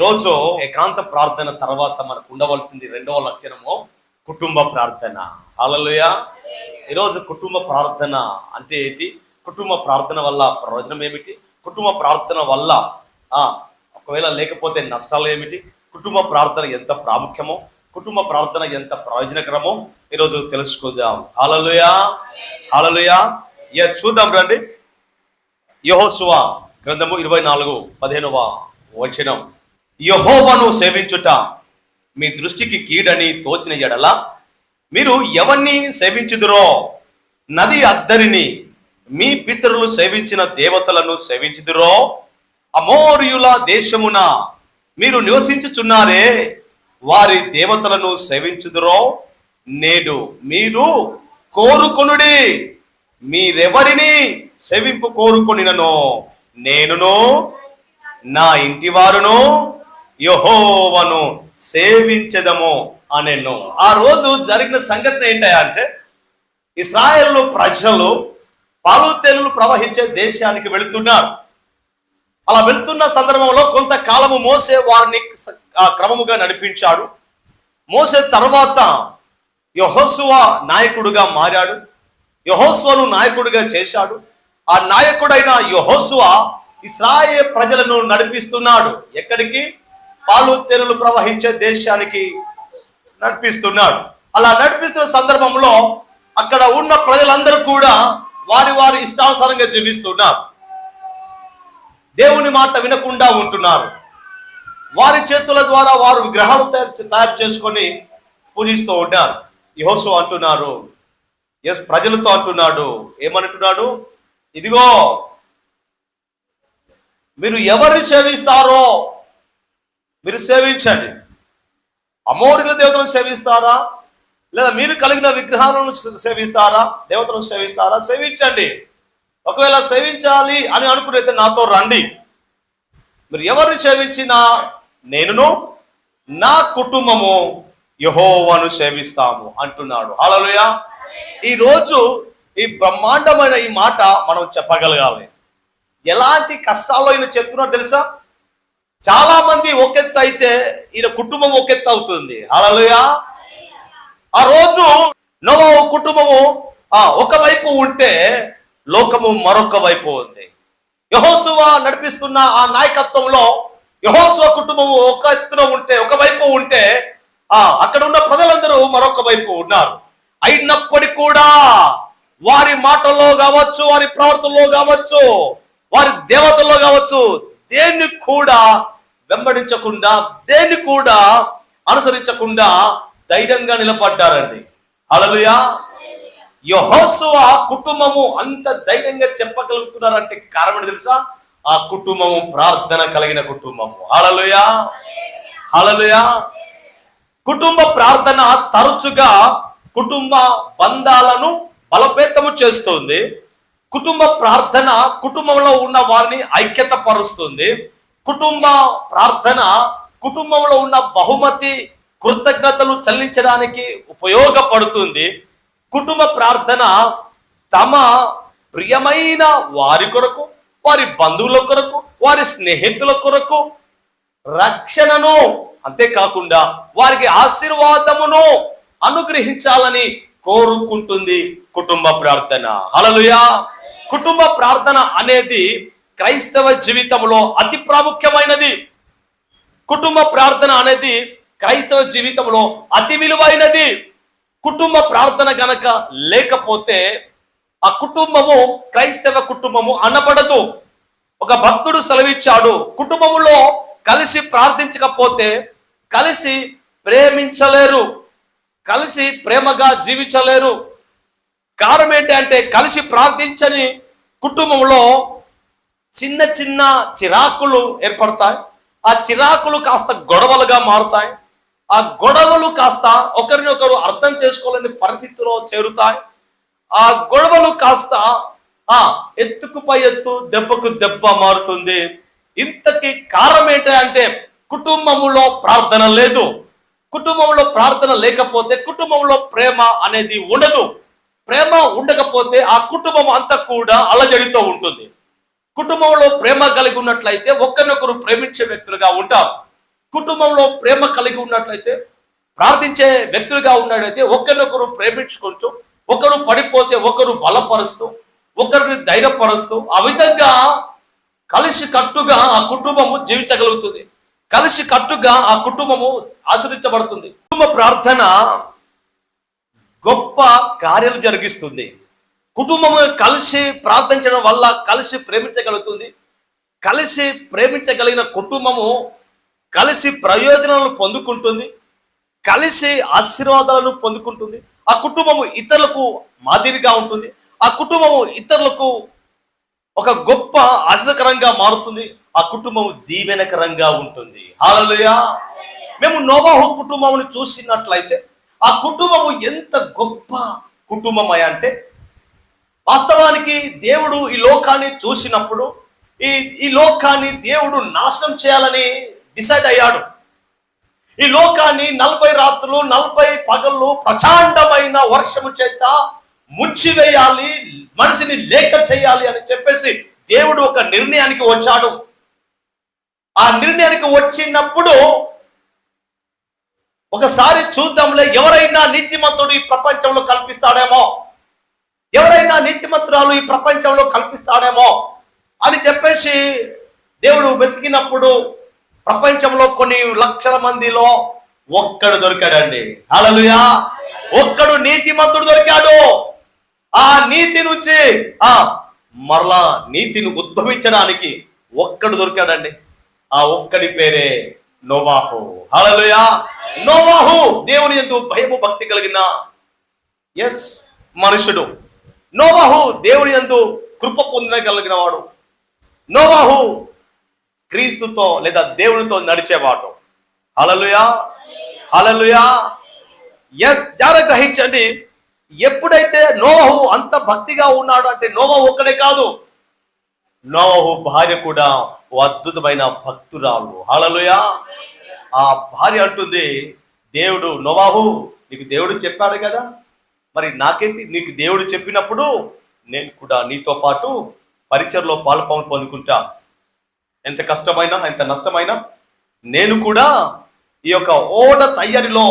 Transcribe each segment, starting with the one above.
ఈరోజు ఏకాంత ప్రార్థన తర్వాత మనకు ఉండవలసింది రెండవ లక్షణము కుటుంబ ప్రార్థన. హల్లెలూయా. ఈరోజు కుటుంబ ప్రార్థన అంటే ఏంటి? కుటుంబ ప్రార్థన వల్ల ప్రయోజనం ఏమిటి? కుటుంబ ప్రార్థన వల్ల ఒకవేళ లేకపోతే నష్టాలు ఏమిటి? కుటుంబ ప్రార్థన ఎంత ప్రాముఖ్యమో, కుటుంబ ప్రార్థన ఎంత ప్రయోజనకరమో ఈరోజు తెలుసుకుందాం. హల్లెలూయా, హల్లెలూయా. చూద్దాం రండి. యెహోషువ గ్రంథము 24:15 వచనం. యెహోవాను సేవించుట మీ దృష్టికి కీడని తోచిన ఎడల మీరు ఎవరిని సేవించుదురో? నది అద్దరిని మీ పితరులు సేవించిన దేవతలను సేవించుదురో? అమోరియుల దేశమున మీరు నివసించుచున్నారే, వారి దేవతలను సేవించుదురో? నేడు మీరు కోరుకొనుడి, మీరెవరిని సేవింపు కోరుకొనిననో నేనును నా ఇంటి వారును యెహోవాను సేవించెదము అనెను. ఆ రోజు జరిగిన సంఘటన ఏంటంటే, ఇశ్రాయేలు ప్రజలు పాలు తేనెలు ప్రవహించే దేశానికి వెళుతున్నారు. అలా వెళుతున్న సందర్భంలో కొంతకాలము మోసే వారిని క్రమముగా నడిపించాడు. మోసే తర్వాత యెహోషువ నాయకుడుగా మారాడు. యెహోషువను నాయకుడిగా చేశాడు. ఆ నాయకుడైన యెహోషువ ఇశ్రాయేలు ప్రజలను నడిపిస్తున్నాడు. ఎక్కడికి? పాలు తేనెలు ప్రవహించే దేశానికి నడిపిస్తున్నాడు. అలా నడిపిస్తున్న సందర్భంలో అక్కడ ఉన్న ప్రజలందరూ కూడా వారి వారి ఇష్టానుసారంగా జీవిస్తున్నారు. దేవుని మాట వినకుండా ఉంటున్నారు. వారి చేతుల ద్వారా వారు విగ్రహాలు తయారు చేసుకొని పూజిస్తూ ఉన్నారు. యెహోషువ అంటున్నారు, ప్రజలతో అంటున్నాడు, ఏమంటున్నాడు? ఇదిగో మీరు ఎవరిని సేవిస్తారో మీరు సేవించండి. అమోరీల దేవతలను సేవిస్తారా, లేదా మీరు కలిగిన విగ్రహాలను సేవిస్తారా, దేవతలను సేవిస్తారా? సేవించండి. ఒకవేళ సేవించాలి అని అనుకునేది నాతో రండి. మీరు ఎవరిని సేవించినా నేనును నా కుటుంబము యెహోవాను సేవిస్తాము అంటున్నాడు. హల్లెలూయా. ఈరోజు ఈ బ్రహ్మాండమైన ఈ మాట మనం చెప్పగలగాలి. ఎలాంటి కష్టాల్లో ఈయన చెప్తున్నాడు తెలుసా? చాలా మంది ఒకెత్తు అయితే ఈయన కుటుంబం ఒకెత్తు అవుతుంది. హల్లెలూయా. ఆ రోజు నోవహు కుటుంబము ఒకవైపు ఉంటే లోకము మరొక వైపు ఉంది. యెహోషువ నడిపిస్తున్న ఆ నాయకత్వంలో యెహోషువ కుటుంబము ఒక ఎత్తున ఉంటే, ఒకవైపు ఉంటే అక్కడ ఉన్న ప్రజలందరూ మరొక వైపు ఉన్నారు. అయినప్పటికీ కూడా వారి మాటల్లో కావచ్చు, వారి ప్రవర్తనలో కావచ్చు, వారి దేవతల్లో కావచ్చు, దేన్ని కూడా వెంబడించకుండా, దేన్ని కూడా అనుసరించకుండా ధైర్యంగా నిలబడ్డారండి. హల్లెలూయా. యెహోషువ కుటుంబము అంత ధైర్యంగా చెప్పగలుగుతున్నారంటే కారణం తెలుసా? ఆ కుటుంబము ప్రార్థన కలిగిన కుటుంబము. హల్లెలూయా, హల్లెలూయా. కుటుంబ ప్రార్థన తరచుగా కుటుంబ బంధాలను బలోపేతము చేస్తుంది. కుటుంబ ప్రార్థన కుటుంబంలో ఉన్న వారిని ఐక్యత పరుస్తుంది. కుటుంబ ప్రార్థన కుటుంబంలో ఉన్న బహుమతి కృతజ్ఞతలు చెల్లించడానికి ఉపయోగపడుతుంది. కుటుంబ ప్రార్థన తమ ప్రియమైన వారి కొరకు, వారి బంధువుల కొరకు, వారి స్నేహితుల కొరకు రక్షణను, అంతేకాకుండా వారికి ఆశీర్వాదమును అనుగ్రహించాలని కోరుకుంటుంది కుటుంబ ప్రార్థన. హల్లెలూయా. కుటుంబ ప్రార్థన అనేది క్రైస్తవ జీవితంలో అతి ప్రాముఖ్యమైనది. కుటుంబ ప్రార్థన అనేది క్రైస్తవ జీవితంలో అతి విలువైనది. కుటుంబ ప్రార్థన గనక లేకపోతే ఆ కుటుంబము క్రైస్తవ కుటుంబము అనబడదు. ఒక భక్తుడు సెలవిచ్చాడు, కుటుంబములో కలిసి ప్రార్థించకపోతే కలిసి ప్రేమించలేరు, కలిసి ప్రేమగా జీవించలేరు. కారణం ఏంటి అంటే, కలిసి ప్రార్థించని కుటుంబంలో చిన్న చిన్న చిరాకులు ఏర్పడతాయి. ఆ చిరాకులు కాస్త గొడవలుగా మారుతాయి. ఆ గొడవలు కాస్త ఒకరినొకరు అర్థం చేసుకోలేని పరిస్థితిలో చేరుతాయి. ఆ గొడవలు కాస్త ఎత్తుకు పై ఎత్తు, దెబ్బకు దెబ్బ మారుతుంది. ఇంతకి కారణం ఏంటి అంటే, కుటుంబములో ప్రార్థన లేదు. కుటుంబంలో ప్రార్థన లేకపోతే కుటుంబంలో ప్రేమ అనేది ఉండదు. ప్రేమ ఉండకపోతే ఆ కుటుంబం అంతా కూడా అలజడితో ఉంటుంది. కుటుంబంలో ప్రేమ కలిగి ఉన్నట్లయితే ఒకరినొకరు ప్రేమించే వ్యక్తులుగా ఉంటారు. కుటుంబంలో ప్రేమ కలిగి ఉన్నట్లయితే, ప్రార్థించే వ్యక్తులుగా ఉన్నట్లయితే, ఒకరినొకరు ప్రేమించుకుంటూ, ఒకరు పడిపోతే ఒకరు బలపరుస్తూ, ఒకరిని ధైర్యపరుస్తూ, ఆ విధంగా కలిసి కట్టుగా ఆ కుటుంబము జీవించగలుగుతుంది. కలిసి కట్టుగా ఆ కుటుంబము ఆశ్రయించబడుతుంది. కుటుంబ ప్రార్థన గొప్ప కార్యాలు జరిగిస్తుంది. కుటుంబము కలిసి ప్రార్థించడం వల్ల కలిసి ప్రేమించగలుగుతుంది. కలిసి ప్రేమించగలిగిన కుటుంబము కలిసి ప్రయోజనాలను పొందుకుంటుంది, కలిసి ఆశీర్వాదాలను పొందుకుంటుంది. ఆ కుటుంబము ఇతరులకు మాదిరిగా ఉంటుంది. ఆ కుటుంబము ఇతరులకు ఒక గొప్ప ఆశ్చర్యకరంగా మారుతుంది. ఆ కుటుంబం దీవెనకరంగా ఉంటుంది. హల్లెలూయా. మేము నోవాహు కుటుంబమును చూసినట్లయితే ఆ కుటుంబము ఎంత గొప్ప కుటుంబమై అంటే, వాస్తవానికి దేవుడు ఈ లోకాన్ని చూసినప్పుడు ఈ లోకాన్ని దేవుడు నాశనం చేయాలని డిసైడ్ అయ్యాడు. ఈ లోకాన్ని 40 రాత్రులు 40 పగళ్ళు ప్రచండమైన వర్షము చేత ముచ్చివేయాలి, మనిషిని లేక చేయాలి అని చెప్పేసి దేవుడు ఒక నిర్ణయానికి వచ్చాడు. ఆ నిర్ణయానికి వచ్చినప్పుడు ఒకసారి చూద్దాంలే, ఎవరైనా నీతిమంతుడు ఈ ప్రపంచంలో కల్పిస్తాడేమో, ఎవరైనా నీతిమంతురాలు ఈ ప్రపంచంలో కల్పిస్తాడేమో అని చెప్పేసి దేవుడు వెతికినప్పుడు ప్రపంచంలో కొన్ని లక్షల మందిలో ఒక్కడు దొరికాడండి. హల్లెలూయా. ఒక్కడు నీతిమంతుడు దొరికాడు. ఆ నీతి నుంచి మరలా నీతిని ఉద్భవించడానికి ఒక్కడు దొరికాడండి. ఆ ఒక్కడి పేరే నోవాహు. హల్లెలూయా. నోవాహు దేవుని యందు భయము భక్తి కలిగిన మనుషుడు. నోవాహు దేవుని యందు కృప పొందగలిగిన వాడు. నోవాహు క్రీస్తుతో లేదా దేవునితో నడిచేవాడు. హల్లెలూయా. హల్లెలూయా. జాగ్రత్త గ్రహించండి. ఎప్పుడైతే నోవాహు అంత భక్తిగా ఉన్నాడు అంటే, నోవాహు ఒక్కడే కాదు, నోవాహు భార్య కూడా ఓ అద్భుతమైన భక్తురాలు. హల్లెలూయా. ఆ భార్య అంటుంది, దేవుడు నోవాహు నీకు దేవుడు చెప్పాడు కదా, మరి నాకేంటి, నీకు దేవుడు చెప్పినప్పుడు నేను కూడా నీతో పాటు పరిచర్లో పాలు పొందుకుంటా. ఎంత కష్టమైనా ఎంత నష్టమైనా నేను కూడా ఈ యొక్క ఓడ తయారీలో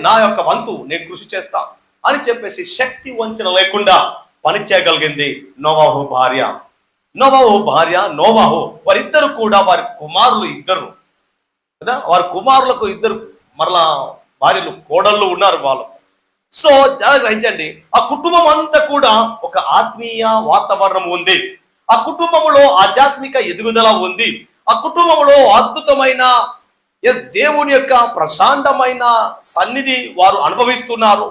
నా యొక్క వంతు నేను కృషి చేస్తా అని చెప్పేసి శక్తి వంచన లేకుండా పని చేయగలిగింది నోవాహు భార్య. నోవాహు వారిద్దరు కూడా వారి కుమారులు ఇద్దరు కదా, వారి కుమారులకు ఇద్దరు మరలా భార్యలు కోడళ్ళు ఉన్నారు వాళ్ళు. సో గ్రహించండి, ఆ కుటుంబం అంతా కూడా ఒక ఆత్మీయ వాతావరణం ఉంది. ఆ కుటుంబంలో ఆధ్యాత్మిక ఎదుగుదల ఉంది. ఆ కుటుంబంలో అద్భుతమైన దేవుని యొక్క ప్రశాంతమైన సన్నిధి వారు అనుభవిస్తున్నారు.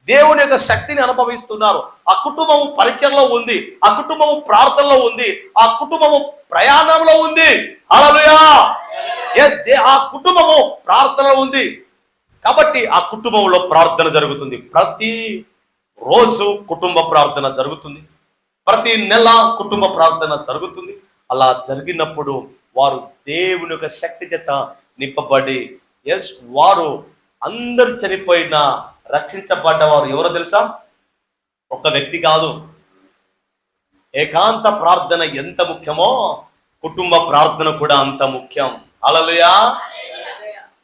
దేవుని యొక్క శక్తిని అనుభవిస్తున్నారు. ఆ కుటుంబము పరిచయంలో ఉంది, ఆ కుటుంబము ప్రార్థనలో ఉంది, ఆ కుటుంబము ప్రయాణంలో ఉంది. హల్లెలూయా. ఆ కుటుంబము ప్రార్థనలో ఉంది కాబట్టి ఆ కుటుంబంలో ప్రార్థన జరుగుతుంది. ప్రతి రోజు కుటుంబ ప్రార్థన జరుగుతుంది, ప్రతి నెల కుటుంబ ప్రార్థన జరుగుతుంది. అలా జరిగినప్పుడు వారు దేవుని యొక్క శక్తి చేత నింపబడి వారు అందరు చనిపోయినా రక్షించబడ్డవారు ఎవరో తెలుసా? ఒక వ్యక్తి కాదు. ఏకాంత ప్రార్థన ఎంత ముఖ్యమో కుటుంబ ప్రార్థన కూడా అంత ముఖ్యం. హల్లెలూయా.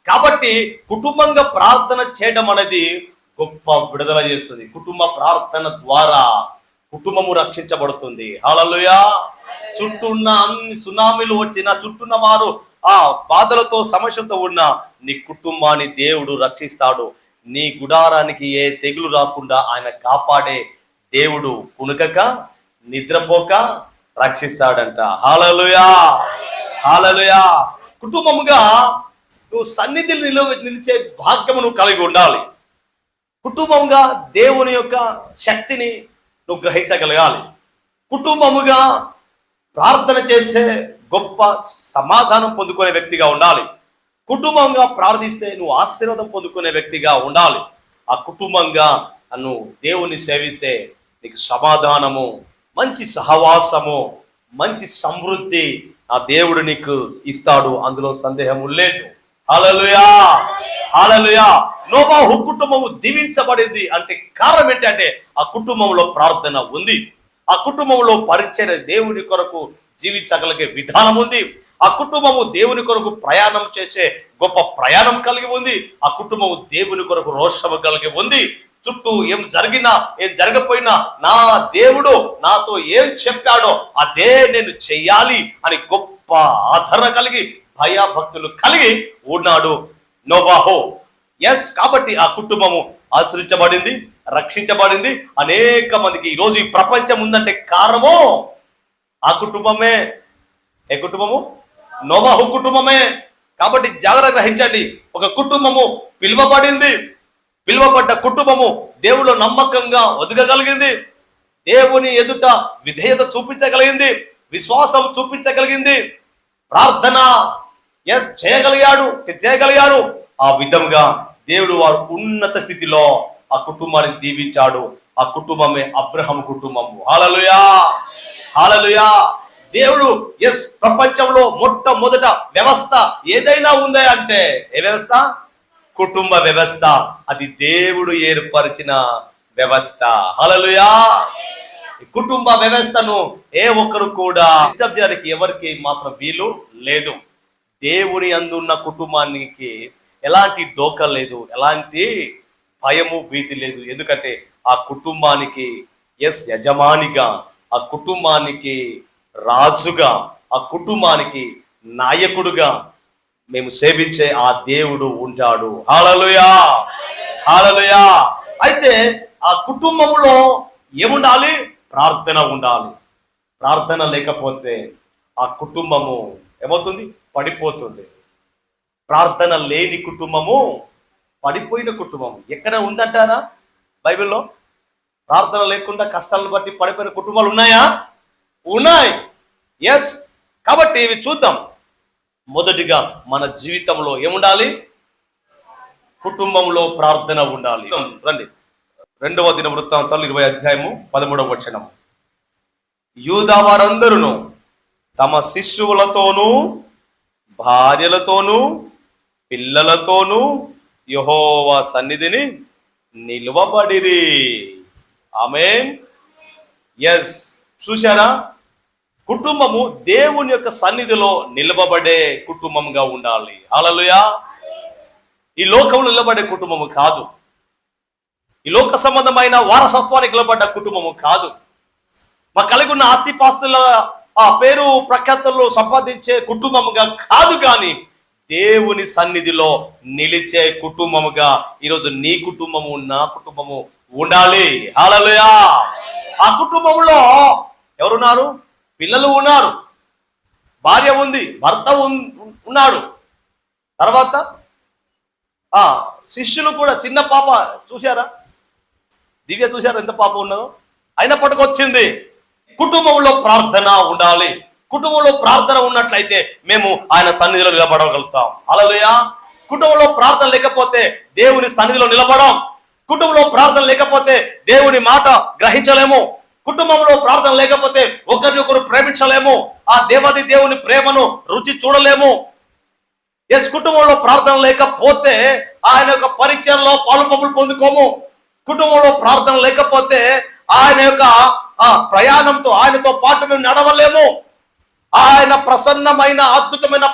కాబట్టి కుటుంబంగా ప్రార్థన చేయడం అనేది గొప్ప విడుదల చేస్తుంది. కుటుంబ ప్రార్థన ద్వారా కుటుంబము రక్షించబడుతుంది. హల్లెలూయా. చుట్టూ ఉన్న అన్ని సునామీలు వచ్చిన, చుట్టూన్న వారు ఆ బాధలతో సమస్యలతో ఉన్న నీ కుటుంబాన్ని దేవుడు రక్షిస్తాడు. నీ గుడారానికి ఏ తెగులు రాకుండా ఆయన కాపాడే దేవుడు కునుకక నిద్రపోక రక్షిస్తాడంట. హల్లెలూయా. హల్లెలూయా. కుటుంబముగా నువ్వు సన్నిధిలో నిలిచే భాగ్యము నువ్వు కలిగి ఉండాలి. కుటుంబంగా దేవుని యొక్క శక్తిని నువ్వు గ్రహించగలగాలి. కుటుంబముగా ప్రార్థన చేసే గొప్ప సమాధానం పొందుకునే వ్యక్తిగా ఉండాలి. కుటుంబంగా ప్రార్థిస్తే నువ్వు ఆశీర్వాదం పొందుకునే వ్యక్తిగా ఉండాలి. ఆ కుటుంబంగా నువ్వు దేవుని సేవిస్తే నీకు సమాధానము, మంచి సహవాసము, మంచి సమృద్ధి ఆ దేవుడు నీకు ఇస్తాడు. అందులో సందేహం లేదు. హల్లెలూయా. హల్లెలూయా. నోవాహు కుటుంబము దీవించబడింది అంటే కారణం ఏంటంటే ఆ కుటుంబంలో ప్రార్థన ఉంది, ఆ కుటుంబంలో పరిచర్య దేవుని కొరకు జీవించగలిగే విధానం ఉంది, ఆ కుటుంబము దేవుని కొరకు ప్రయాణం చేసే గొప్ప ప్రయాణం కలిగి ఉంది. ఆ కుటుంబము దేవుని కొరకు రోషము కలిగి ఉంది. చుట్టూ ఏం జరిగినా ఏం జరగపోయినా నా దేవుడు నాతో ఏం చెప్పాడో అదే నేను చెయ్యాలి అని గొప్ప ఆదరణ కలిగి భయభక్తులు కలిగి ఉన్నాడు నోవాహు. ఎస్, కాబట్టి ఆ కుటుంబము ఆశ్రయించబడింది, రక్షించబడింది. అనేక మందికి ఈరోజు ఈ ప్రపంచం ఉందంటే కారణము ఆ కుటుంబమే. ఏ కుటుంబము? నోవాహు కుటుంబమే. కాబట్టి జాగ్రత్త గ్రహించండి. ఒక కుటుంబము పిలువబడింది. పిలువబడ్డ కుటుంబము దేవుడు నమ్మకంగా ఒదగగలిగింది, దేవుని ఎదుట విధేయత చూపించగలిగింది, విశ్వాసం చూపించగలిగింది, ప్రార్థన చేయగలిగారు. ఆ విధంగా దేవుడు వారు ఉన్నత స్థితిలో ఆ కుటుంబాన్ని దీవించాడు. ఆ కుటుంబమే అబ్రహాం కుటుంబము. హల్లెలూయా, హల్లెలూయా. దేవుడు ప్రపంచంలో మొట్టమొదట వ్యవస్థ ఏదైనా ఉందా అంటే ఏ వ్యవస్థ? కుటుంబ వ్యవస్థ. అది దేవుడు ఏర్పరిచిన వ్యవస్థ. హల్లెలూయా. కుటుంబ వ్యవస్థను ఏ ఒక్కరు కూడా డిస్టర్బ్ చేయడానికి ఎవరికి మాత్రం వీలు లేదు. దేవుని అందున్న కుటుంబానికి ఎలాంటి డోకా లేదు, ఎలాంటి భయము భీతి లేదు. ఎందుకంటే ఆ కుటుంబానికి యజమానిగా, ఆ కుటుంబానికి రాజుగా, ఆ కుటుంబానికి నాయకుడుగా మేము సేవించే ఆ దేవుడు ఉంటాడు. హల్లెలూయా, హల్లెలూయా. అయితే ఆ కుటుంబంలో ఏముండాలి? ప్రార్థన ఉండాలి. ప్రార్థన లేకపోతే ఆ కుటుంబము ఏమవుతుంది? పడిపోతుంది. ప్రార్థన లేని కుటుంబము పడిపోయిన కుటుంబం. ఎక్కడ ఉందంటారా బైబిల్లో? ప్రార్థన లేకుండా కష్టాలను బట్టి పడిపోయిన కుటుంబాలు ఉన్నాయా? ఉన్నాయి. ఎస్. కాబట్టి ఇవి చూద్దాం. మొదటిగా మన జీవితంలో ఏముండాలి? కుటుంబంలో ప్రార్థన ఉండాలి. రండి, 2వ దినవృత్తాంతాలు 20వ అధ్యాయము 13వ వచనం. యూదా వారందరూ తమ శిశువులతోనూ భార్యలతోనూ పిల్లలతోనూ యెహోవా సన్నిధిని నిలువబడిరి. ఆమేన్. ఎస్, చూశారా? కుటుంబము దేవుని యొక్క సన్నిధిలో నిలబడే కుటుంబంగా ఉండాలి. హల్లెలూయా. ఈ లోకంలో నిలబడే కుటుంబము కాదు, ఈ లోక సంబంధమైన వారసత్వానికి నిలబడ్డ కుటుంబము కాదు, మా కలిగి ఉన్న ఆస్తిపాస్తుల ఆ పేరు ప్రఖ్యాతులు సంపాదించే కుటుంబముగా కాదు, కానీ దేవుని సన్నిధిలో నిలిచే కుటుంబముగా ఈరోజు నీ కుటుంబము నా కుటుంబము ఉండాలి. హల్లెలూయా. ఆ కుటుంబంలో ఎవరున్నారు? పిల్లలు ఉన్నారు, భార్య ఉంది, భర్త ఉన్నాడు, తర్వాత శిష్యులు కూడా. చిన్న పాప చూశారా? దివ్య చూశారా ఎంత పాప ఉన్నదో? అయినప్పటికీ వచ్చింది. కుటుంబంలో ప్రార్థన ఉండాలి. కుటుంబంలో ప్రార్థన ఉన్నట్లయితే మేము ఆయన సన్నిధిలో నిలబడగలుగుతాం. హల్లెలూయా. కుటుంబంలో ప్రార్థన లేకపోతే దేవుని సన్నిధిలో నిలబడం. కుటుంబంలో ప్రార్థన లేకపోతే దేవుని మాట గ్రహించలేము. కుటుంబంలో ప్రార్థన లేకపోతే ఒకరినొకరు ప్రేమించలేము. ఆ దేవాది దేవుని ప్రేమను రుచి చూడలేము. ఎస్, కుటుంబంలో ప్రార్థన లేకపోతే ఆయన యొక్క పరిచయంలో పాలుపంపులు పొందుకోము. కుటుంబంలో ప్రార్థన లేకపోతే ఆయన యొక్క ప్రయాణంతో ఆయనతో పాటు మేము నడవలేము. ఆయన ప్రసన్నమైన అద్భుతమైన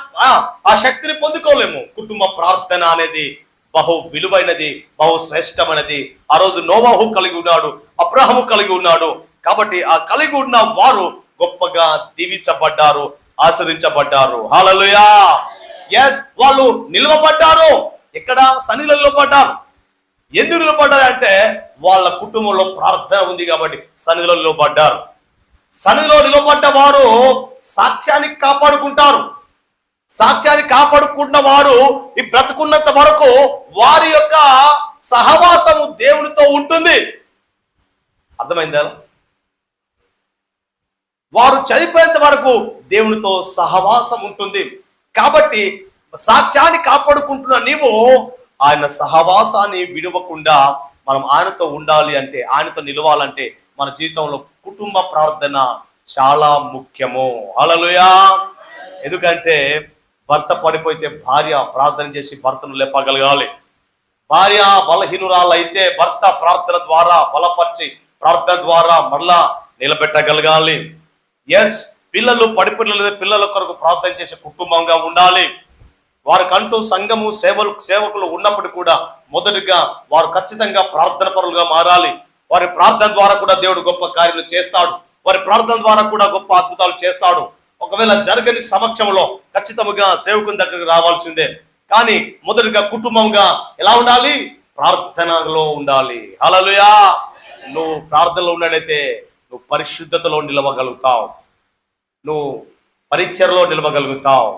ఆ శక్తిని పొందుకోలేము. కుటుంబ ప్రార్థన అనేది బహు విలువైనది, బహు శ్రేష్టమైనది. ఆ రోజు నోవాహు కలిగి ఉన్నాడు, అబ్రహాము కలిగి ఉన్నాడు. కాబట్టి ఆ కలిగి ఉన్న వారు గొప్పగా దీవించబడ్డారు, ఆశీర్వదించబడ్డారు. హల్లెలూయా. ఎస్, వాళ్ళు నిలవబడ్డారు. ఎక్కడ? సన్నిధిలో నిలబడ్డారు. ఎందుకు నిలబడ్డారు అంటే వాళ్ళ కుటుంబంలో ప్రార్థన ఉంది కాబట్టి సన్నిధిలో నిలబడ్డారు. సన్నిధిలో నిలబడ్డ వారు సాక్ష్యాన్ని కాపాడుకుంటారు. సాక్ష్యాన్ని కాపాడుకున్న వారు ఈ బ్రతుకున్నంత వరకు వారి యొక్క సహవాసము దేవునితో ఉంటుంది. అర్థమైందా? వారు చనిపోయేంత వరకు దేవునితో సహవాసం ఉంటుంది. కాబట్టి సాక్ష్యాన్ని కాపాడుకుంటున్న నీవు ఆయన సహవాసాన్ని విడవకుండా మనం ఆయనతో ఉండాలి అంటే, ఆయనతో నిలవాలంటే మన జీవితంలో కుటుంబ ప్రార్థన చాలా ముఖ్యము. హల్లెలూయా. ఎందుకంటే భర్త పడిపోతే భార్య ప్రార్థన చేసి భర్తను లేపగలగాలి. భార్య బలహీనురాలైతే భర్త ప్రార్థన ద్వారా బలపరిచి ప్రార్థన ద్వారా మరలా నిలబెట్టగలగాలి. ఎస్, పిల్లలు పడిపిల్లలు పిల్లల కొరకు ప్రార్థన చేసే కుటుంబంగా ఉండాలి. వారికంటూ సంఘము సేవకులు ఉన్నప్పుడు కూడా మొదటిగా వారు ఖచ్చితంగా ప్రార్థన పరులుగా మారాలి. వారి ప్రార్థన ద్వారా కూడా దేవుడు గొప్ప కార్యాలు చేస్తాడు. వారి ప్రార్థన ద్వారా కూడా గొప్ప అద్భుతాలు చేస్తాడు. ఒకవేళ జరగని సమక్షంలో ఖచ్చితంగా సేవకుని దగ్గరికి రావాల్సిందే. కానీ మొదటిగా కుటుంబంగా ఎలా ఉండాలి? ప్రార్థనలో ఉండాలి. హల్లెలూయా. నువ్వు ప్రార్థనలో ఉన్నట్లయితే నువ్వు పరిశుద్ధతలో నిలవగలుగుతావు, నువ్వు పరిచర్లో నిలవగలుగుతావు,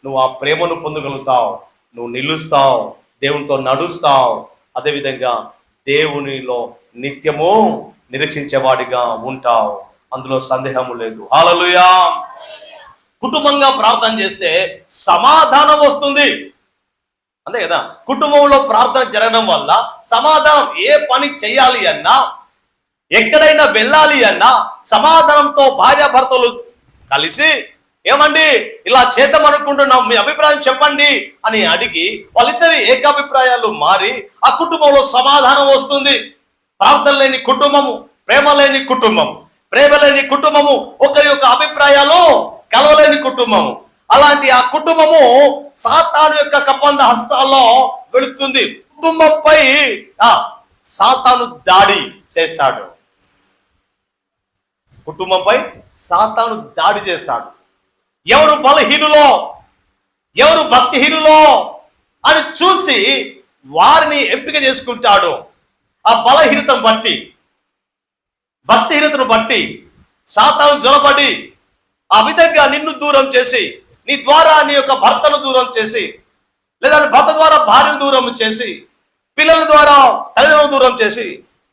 నువ్వు ఆ ప్రేమను పొందగలుగుతావు, నువ్వు నిలుస్తావు, దేవునితో నడుస్తావు. అదేవిధంగా దేవునిలో నిత్యము నిరీక్షించేవాడిగా ఉంటావు. అందులో సందేహము లేదు. హల్లెలూయా. కుటుంబంగా ప్రార్థన చేస్తే సమాధానం వస్తుంది, అంతే కదా. కుటుంబంలో ప్రార్థన జరగడం వల్ల సమాధానం, ఏ పని చేయాలి అన్నా, ఎక్కడైనా వెళ్ళాలి అన్నా సమాధానంతో భార్యాభర్తలు కలిసి ఏమండి ఇలా చేద్దాం అనుకుంటున్నాం, మీ అభిప్రాయం చెప్పండి అని అడిగి వాళ్ళిద్దరి ఏకాభిప్రాయాలు మారి ఆ కుటుంబంలో సమాధానం వస్తుంది. ప్రార్థన లేని కుటుంబము ప్రేమ లేని కుటుంబము, ప్రేమ లేని కుటుంబము, ఒకరి యొక్క అభిప్రాయాలు కలవలేని కుటుంబము. అలాంటి ఆ కుటుంబము సాతాను యొక్క కబంధ హస్తాల్లో వెళుతుంది. కుటుంబంపై సాతాను దాడి చేస్తాడు. కుటుంబంపై సాతాను దాడి చేస్తాడు. ఎవరు బలహీనులో, ఎవరు భక్తిహీనులో అని చూసి వారిని ఎంపిక చేసుకుంటాడు. ఆ బలహీనతను బట్టి, భక్తిహీనతను బట్టి సాతాను జొరబడి ఆ విధంగా నిన్ను దూరం చేసి, నీ ద్వారా నీ యొక్క భర్తను దూరం చేసి, లేదా భర్త ద్వారా భార్యను దూరం చేసి, పిల్లల ద్వారా తల్లిదండ్రులను దూరం చేసి,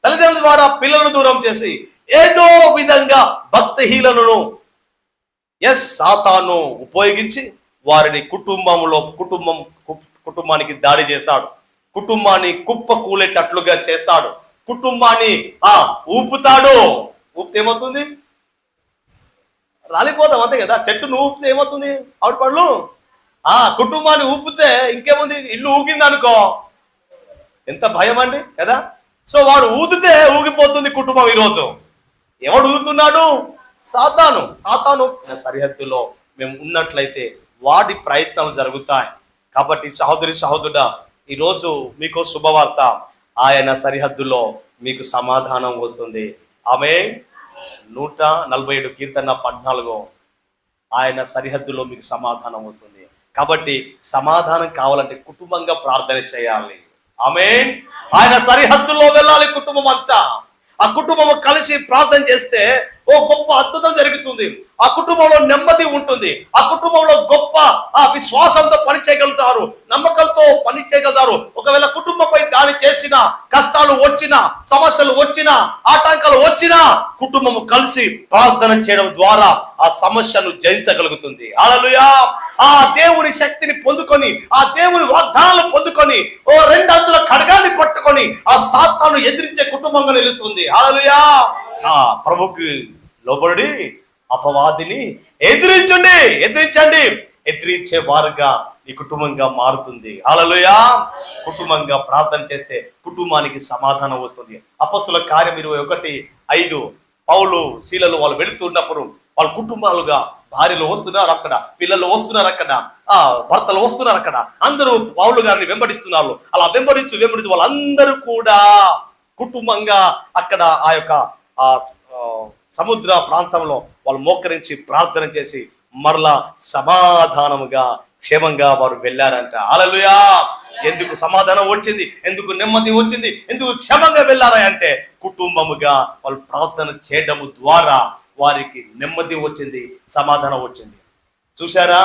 తల్లిదండ్రుల ద్వారా పిల్లలను దూరం చేసి, ఏదో విధంగా భక్తిహీనులను సాతాను ఉపయోగించి వారిని కుటుంబానికి దాడి చేస్తాడు. కుటుంబాన్ని కుప్ప కూలేటట్లుగా చేస్తాడు. కుటుంబాన్ని ఊపుతాడు. ఊపితే ఏమవుతుంది? రాలిపోతాం, అంతే కదా. చెట్టును ఊపితే ఏమవుతుంది? ఆవిడ పళ్ళు. కుటుంబాన్ని ఊపితే ఇంకేముంది? ఇల్లు ఊగింది అనుకో, ఎంత భయం అండి కదా. సో వాడు ఊదితే ఊగిపోతుంది కుటుంబం. ఈరోజు ఎవడు ఊదుతున్నాడు? సాతాను సరిహద్దులో మేము ఉన్నట్లయితే వాడి ప్రయత్నాలు జరుగుతాయి. కాబట్టి సహోదరుడా, ఈరోజు మీకు శుభవార్త, ఆయన సరిహద్దులో మీకు సమాధానం వస్తుంది. ఆమేన్. 147 కీర్తన 14, ఆయన సరిహద్దులో మీకు సమాధానం వస్తుంది. కాబట్టి సమాధానం కావాలంటే కుటుంబంగా ప్రార్థన చేయాలి. ఆమేన్. ఆయన సరిహద్దులో వెళ్ళాలి కుటుంబం అంతా. ఆ కుటుంబం కలిసి ప్రార్థన చేస్తే ఓ గొప్ప అద్భుతం జరుగుతుంది. ఆ కుటుంబంలో నెమ్మది ఉంటుంది. ఆ కుటుంబంలో గొప్ప విశ్వాసంతో పని చేయగలుగుతారు, నమ్మకంతో పని చేయగలుగుతారు. ఒకవేళ కుటుంబంపై దాడి చేసినా, కష్టాలు వచ్చినా, సమస్యలు వచ్చినా, ఆటంకాలు వచ్చినా కుటుంబము కలిసి ప్రార్థన చేయడం ద్వారా ఆ సమస్యను జయించగలుగుతుంది. హల్లెలూయా. ఆ దేవుని శక్తిని పొందుకొని, ఆ దేవుని వాగ్దానాలు పొందుకొని, ఓ 2 అంచుల ఖడ్గాన్ని పట్టుకొని ఆ సాతాను ఎదిరించే కుటుంబంగా నిలుస్తుంది. హల్లెలూయా. ప్రభుకి లోబడి అపవాదిని ఎదిరించండి. ఎదిరించే వారుగా ఈ కుటుంబంగా మారుతుంది. హల్లెలూయా. కుటుంబంగా ప్రార్థన చేస్తే కుటుంబానికి సమాధానం వస్తుంది. అపొస్తలుల కార్యం 21:5 పౌలు శీలలు వాళ్ళు వెళుతున్నప్పుడు వాళ్ళ కుటుంబాలుగా భార్యలు వస్తున్నారు అక్కడ, పిల్లలు వస్తున్నారు అక్కడ, భర్తలు వస్తున్నారు అక్కడ, అందరూ పౌలు గారిని వెంబడిస్తున్నారు. అలా వెంబడించు వాళ్ళందరూ కూడా కుటుంబంగా అక్కడ ఆ యొక్క సముద్ర ప్రాంతంలో వాళ్ళు మోకరించి ప్రార్థన చేసి మరలా సమాధానముగా క్షేమంగా వారు వెళ్ళారంట. హల్లెలూయా. ఎందుకు సమాధానం వచ్చింది? ఎందుకు నెమ్మది వచ్చింది? ఎందుకు క్షేమంగా వెళ్ళారా అంటే కుటుంబముగా వాళ్ళు ప్రార్థన చేయడం ద్వారా వారికి నెమ్మది వచ్చింది, సమాధానం వచ్చింది. చూసారా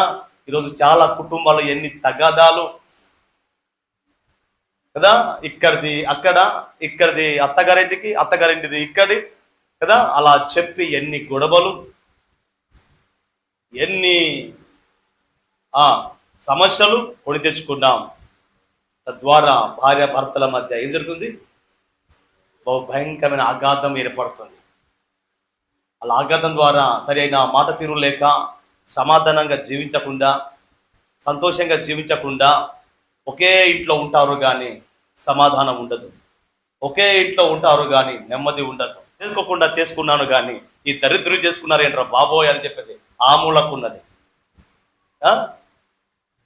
ఈరోజు చాలా కుటుంబాలు ఎన్ని తగాదాలు కదా. ఇక్కడిది అక్కడ, ఇక్కడిది అత్తగారింటికి, అత్తగారింటిది ఇక్కడి కదా. అలా చెప్పి ఎన్ని గొడవలు, ఎన్ని సమస్యలు కొని తెచ్చుకున్నాం. తద్వారా భార్య భర్తల మధ్య ఏం జరుగుతుంది? బహు భయంకరమైన ఆఘాతం ఏర్పడుతుంది. అలా ఆఘాతం ద్వారా సరైన మాట తీరు లేక, సమాధానంగా జీవించకుండా, సంతోషంగా జీవించకుండా ఒకే ఇంట్లో ఉంటారు కానీ సమాధానం ఉండదు. ఒకే ఇంట్లో ఉంటారు కానీ నెమ్మది ఉండదు. చేసుకోకుండా చేసుకున్నాను కానీ ఈ దరిద్రం చేసుకున్నారు ఏంట్రా బాబోయ్ అని చెప్పేసి ఆ మూలకున్నది.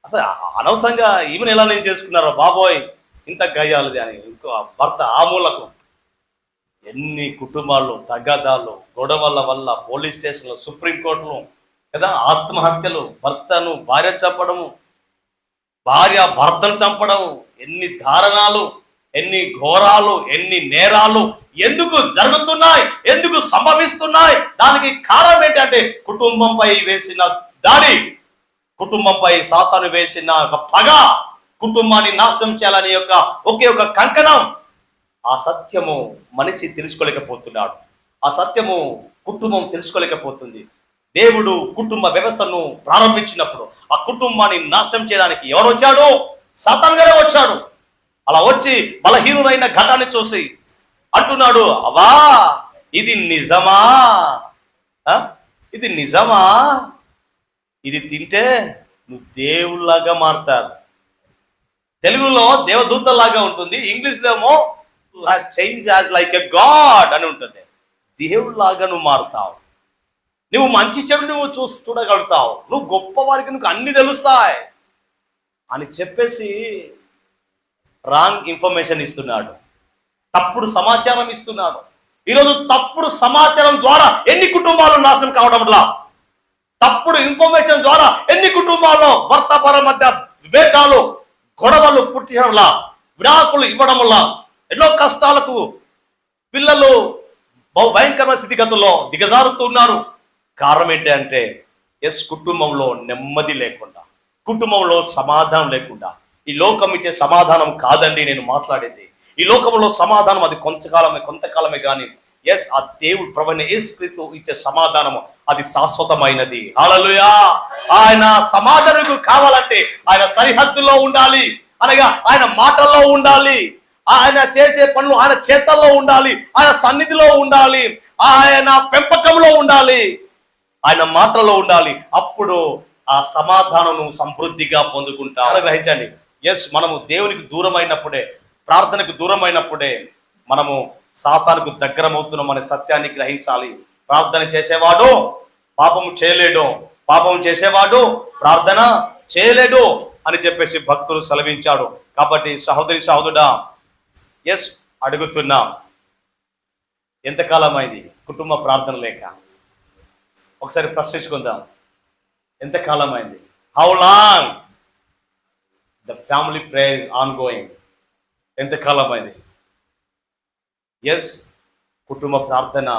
అసలు అనవసరంగా ఈమెను ఎలా నేను చేసుకున్నారో బాబోయ్ ఇంత గయ్యాలది అని ఇంకో భర్త ఆ మూలకు. ఎన్ని కుటుంబాలు తగాదాలు, గొడవల వల్ల పోలీస్ స్టేషన్లు, సుప్రీంకోర్టులు కదా, ఆత్మహత్యలు, భర్తను భార్య చంపడము, భార్య భర్తను చంపడం, ఎన్ని దారుణాలు, ఎన్ని ఘోరాలు, ఎన్ని నేరాలు ఎందుకు జరుగుతున్నాయి, ఎందుకు సంభవిస్తున్నాయి? దానికి కారణం ఏంటంటే కుటుంబంపై వేసిన దాడి, కుటుంబంపై సాతాను వేసిన ఒక పగ, కుటుంబాన్ని నాశనం చేయాలని ఒకే ఒక కంకణం. ఆ సత్యము మనిషి తెలుసుకోలేకపోతున్నాడు. ఆ సత్యము కుటుంబం తెలుసుకోలేకపోతుంది. దేవుడు కుటుంబ వ్యవస్థను ప్రారంభించినప్పుడు ఆ కుటుంబాన్ని నాశనం చేయడానికి ఎవరు వచ్చాడు? సాతాను గారే వచ్చాడు. అలా వచ్చి బలహీనులైన ఘటాన్ని చూసి అంటున్నాడు, అవా ఇది నిజమా? ఇది నిజమా? ఇది తింటే నువ్వు దేవుళ్ళలాగా మారుతారు. తెలుగులో దేవదూతలాగా ఉంటుంది, ఇంగ్లీష్లో ఏమో change as like a God అని ఉంటుంది. దేవుళ్ళలాగా నువ్వు మారుతావు, నువ్వు మంచి చెడు నువ్వు చూడగలుగుతావు, నువ్వు గొప్ప వారికి నువ్వు అన్ని తెలుస్తాయి అని చెప్పేసి రాంగ్ ఇన్ఫర్మేషన్ ఇస్తున్నాడు, తప్పుడు సమాచారం ఇస్తున్నాడు. ఈరోజు తప్పుడు సమాచారం ద్వారా ఎన్ని కుటుంబాలు నాశనం కావడంలా, తప్పుడు ఇన్ఫర్మేషన్ ద్వారా ఎన్ని కుటుంబాల్లో భర్త భార్య మధ్య విభేదాలు, గొడవలు పుట్టడంలా, విడాకులు ఇవ్వడం వల్ల ఎన్నో కష్టాలకు పిల్లలు బహు భయంకరమైన స్థితిగతుల్లో దిగజారుతున్నారు. కారణం ఏంటంటే కుటుంబంలో నెమ్మది లేకుండా, కుటుంబంలో సమాధానం లేకుండా. ఈ లోకం ఇచ్చే సమాధానం కాదండి నేను మాట్లాడేది. ఈ లోకంలో సమాధానం అది కొంతకాలమే కానీ ఆ దేవుడు ప్రభువైన యేసుక్రీస్తు ఇచ్చే సమాధానము అది శాశ్వతమైనది. హల్లెలూయా. ఆయన సమాధానం కావాలంటే ఆయన సరిహద్దులో ఉండాలి, అనగా ఆయన మాటల్లో ఉండాలి, ఆయన చేసే పనులు ఆయన చేతల్లో ఉండాలి, ఆయన సన్నిధిలో ఉండాలి, ఆయన పెంపకంలో ఉండాలి, ఆయన మాటల్లో ఉండాలి. అప్పుడు ఆ సమాధానం సమృద్ధిగా పొందుకుంటాం. గ్రహించండి, మనము దేవునికి దూరమైనప్పుడే, ప్రార్థనకు దూరమైనప్పుడే మనము సాతానుకు దగ్గరమవుతున్నాం అనే సత్యాన్ని గ్రహించాలి. ప్రార్థన చేసేవాడు పాపము చేయలేడు, పాపం చేసేవాడు ప్రార్థన చేయలేడు అని చెప్పేసి భక్తులు సెలవించాడు. కాబట్టి సహోదరి సహోదరుడా, అడుగుతున్నా, ఎంతకాలమైంది కుటుంబ ప్రార్థన లేక? ఒకసారి ప్రశ్నించుకుందాం, ఎంతకాలమైంది? How long the family prayer is ongoing? ఎంతకాలమైంది? కుటుంబ ప్రార్థన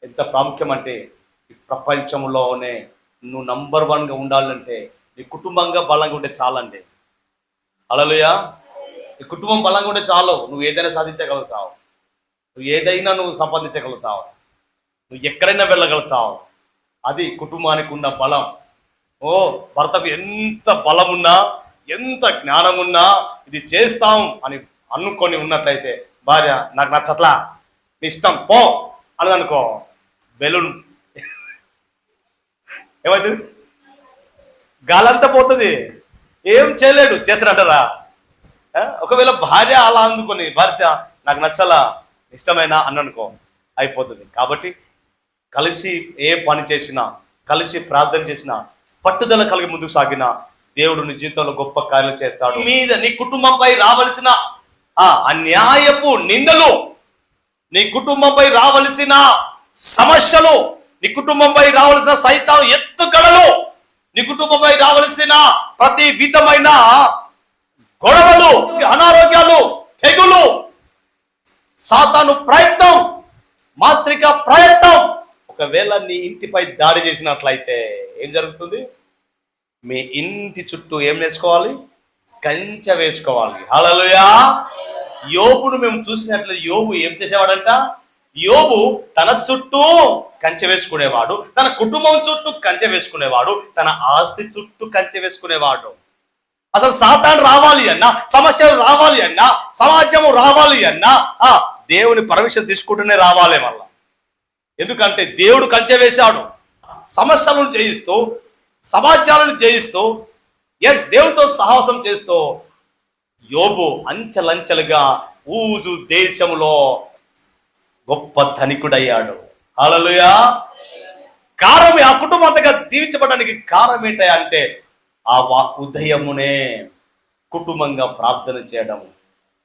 ఎంత ప్రాముఖ్యం అంటే ఈ ప్రపంచంలోనే నువ్వు నంబర్ 1గా ఉండాలంటే నీ కుటుంబంగా బలంగా ఉంటే చాలండి. హల్లెలూయా. నీ కుటుంబం బలంగా ఉంటే చాలు, నువ్వు ఏదైనా సాధించగలుగుతావు, నువ్వు ఏదైనా నువ్వు సంపాదించగలుగుతావు, నువ్వు ఎక్కడైనా వెళ్ళగలుగుతావు. అది కుటుంబానికి ఉన్న బలం. భర్తకు ఎంత బలం ఉన్నా, ఎంత జ్ఞానం ఉన్నా ఇది చేస్తాం అని అనుకొని ఉన్నట్లయితే భార్య నాకు నచ్చట్లా, నీ ఇష్టం పో అన్నదనుకో, బెలూన్ ఏమవుతుంది? గాలంతా పోతుంది, ఏం చేయలేడు. చేస్తారంటారా? ఒకవేళ భార్య అలా అందుకొని భర్త నాకు నచ్చలా, ఇష్టమైనా అన్ననుకో, అయిపోతుంది. కాబట్టి కలిసి ఏ పని చేసినా, కలిసి ప్రార్థన చేసినా, పట్టుదల కలిగి ముందుకు సాగినా దేవుడు నీ జీవితంలో గొప్ప కార్యాలు చేస్తాడు. మీద నీ కుటుంబంపై రావలసిన అన్యాయపు నిందలు, నీ కుటుంబంపై రావలసిన సమస్యలు, నీ కుటుంబంపై రావలసిన సైతాను ఎత్తుగడలు, నీ కుటుంబంపై రావలసిన ప్రతి విధమైన గొడవలు, అనారోగ్యాలు, తెగులు, సాతాను ప్రయత్నం, మాంత్రిక ప్రయత్నం ఒకవేళ నీ ఇంటిపై దాడి చేసినట్లయితే ఏం జరుగుతుంది? మీ ఇంటి చుట్టూ ఏం వేసుకోవాలి? కంచె వేసుకోవాలి. హల్లెలూయా. యోబును మేము చూసినట్లయితే యోబు ఏం చేసేవాడంట? యోబు తన చుట్టూ కంచె వేసుకునేవాడు, తన కుటుంబం చుట్టూ కంచె వేసుకునేవాడు, తన ఆస్తి చుట్టూ కంచె వేసుకునేవాడు. అసలు సాతాను రావాలి అన్నా, సమస్యలు రావాలి అన్నా, సమాజము రావాలి అన్నా దేవుని పర్మిషన్ తీసుకుంటూనే రావాలి మళ్ళా. ఎందుకంటే దేవుడు కంచె వేశాడు. సమస్యలను జయిస్తూ, సమాజాలను జయిస్తూ, దేవునితో సాహసం చేస్తూ యోబు అంచెలంచెలుగా ఊజు దేశంలో గొప్ప ధనికుడయ్యాడు. హల్లెలూయా. కారణం, ఆ కుటుంబం అంతగా దీవించబడడానికి కారణం ఏంటంటే అంటే ఆ ఉదయమునే కుటుంబంగా ప్రార్థన చేయడం.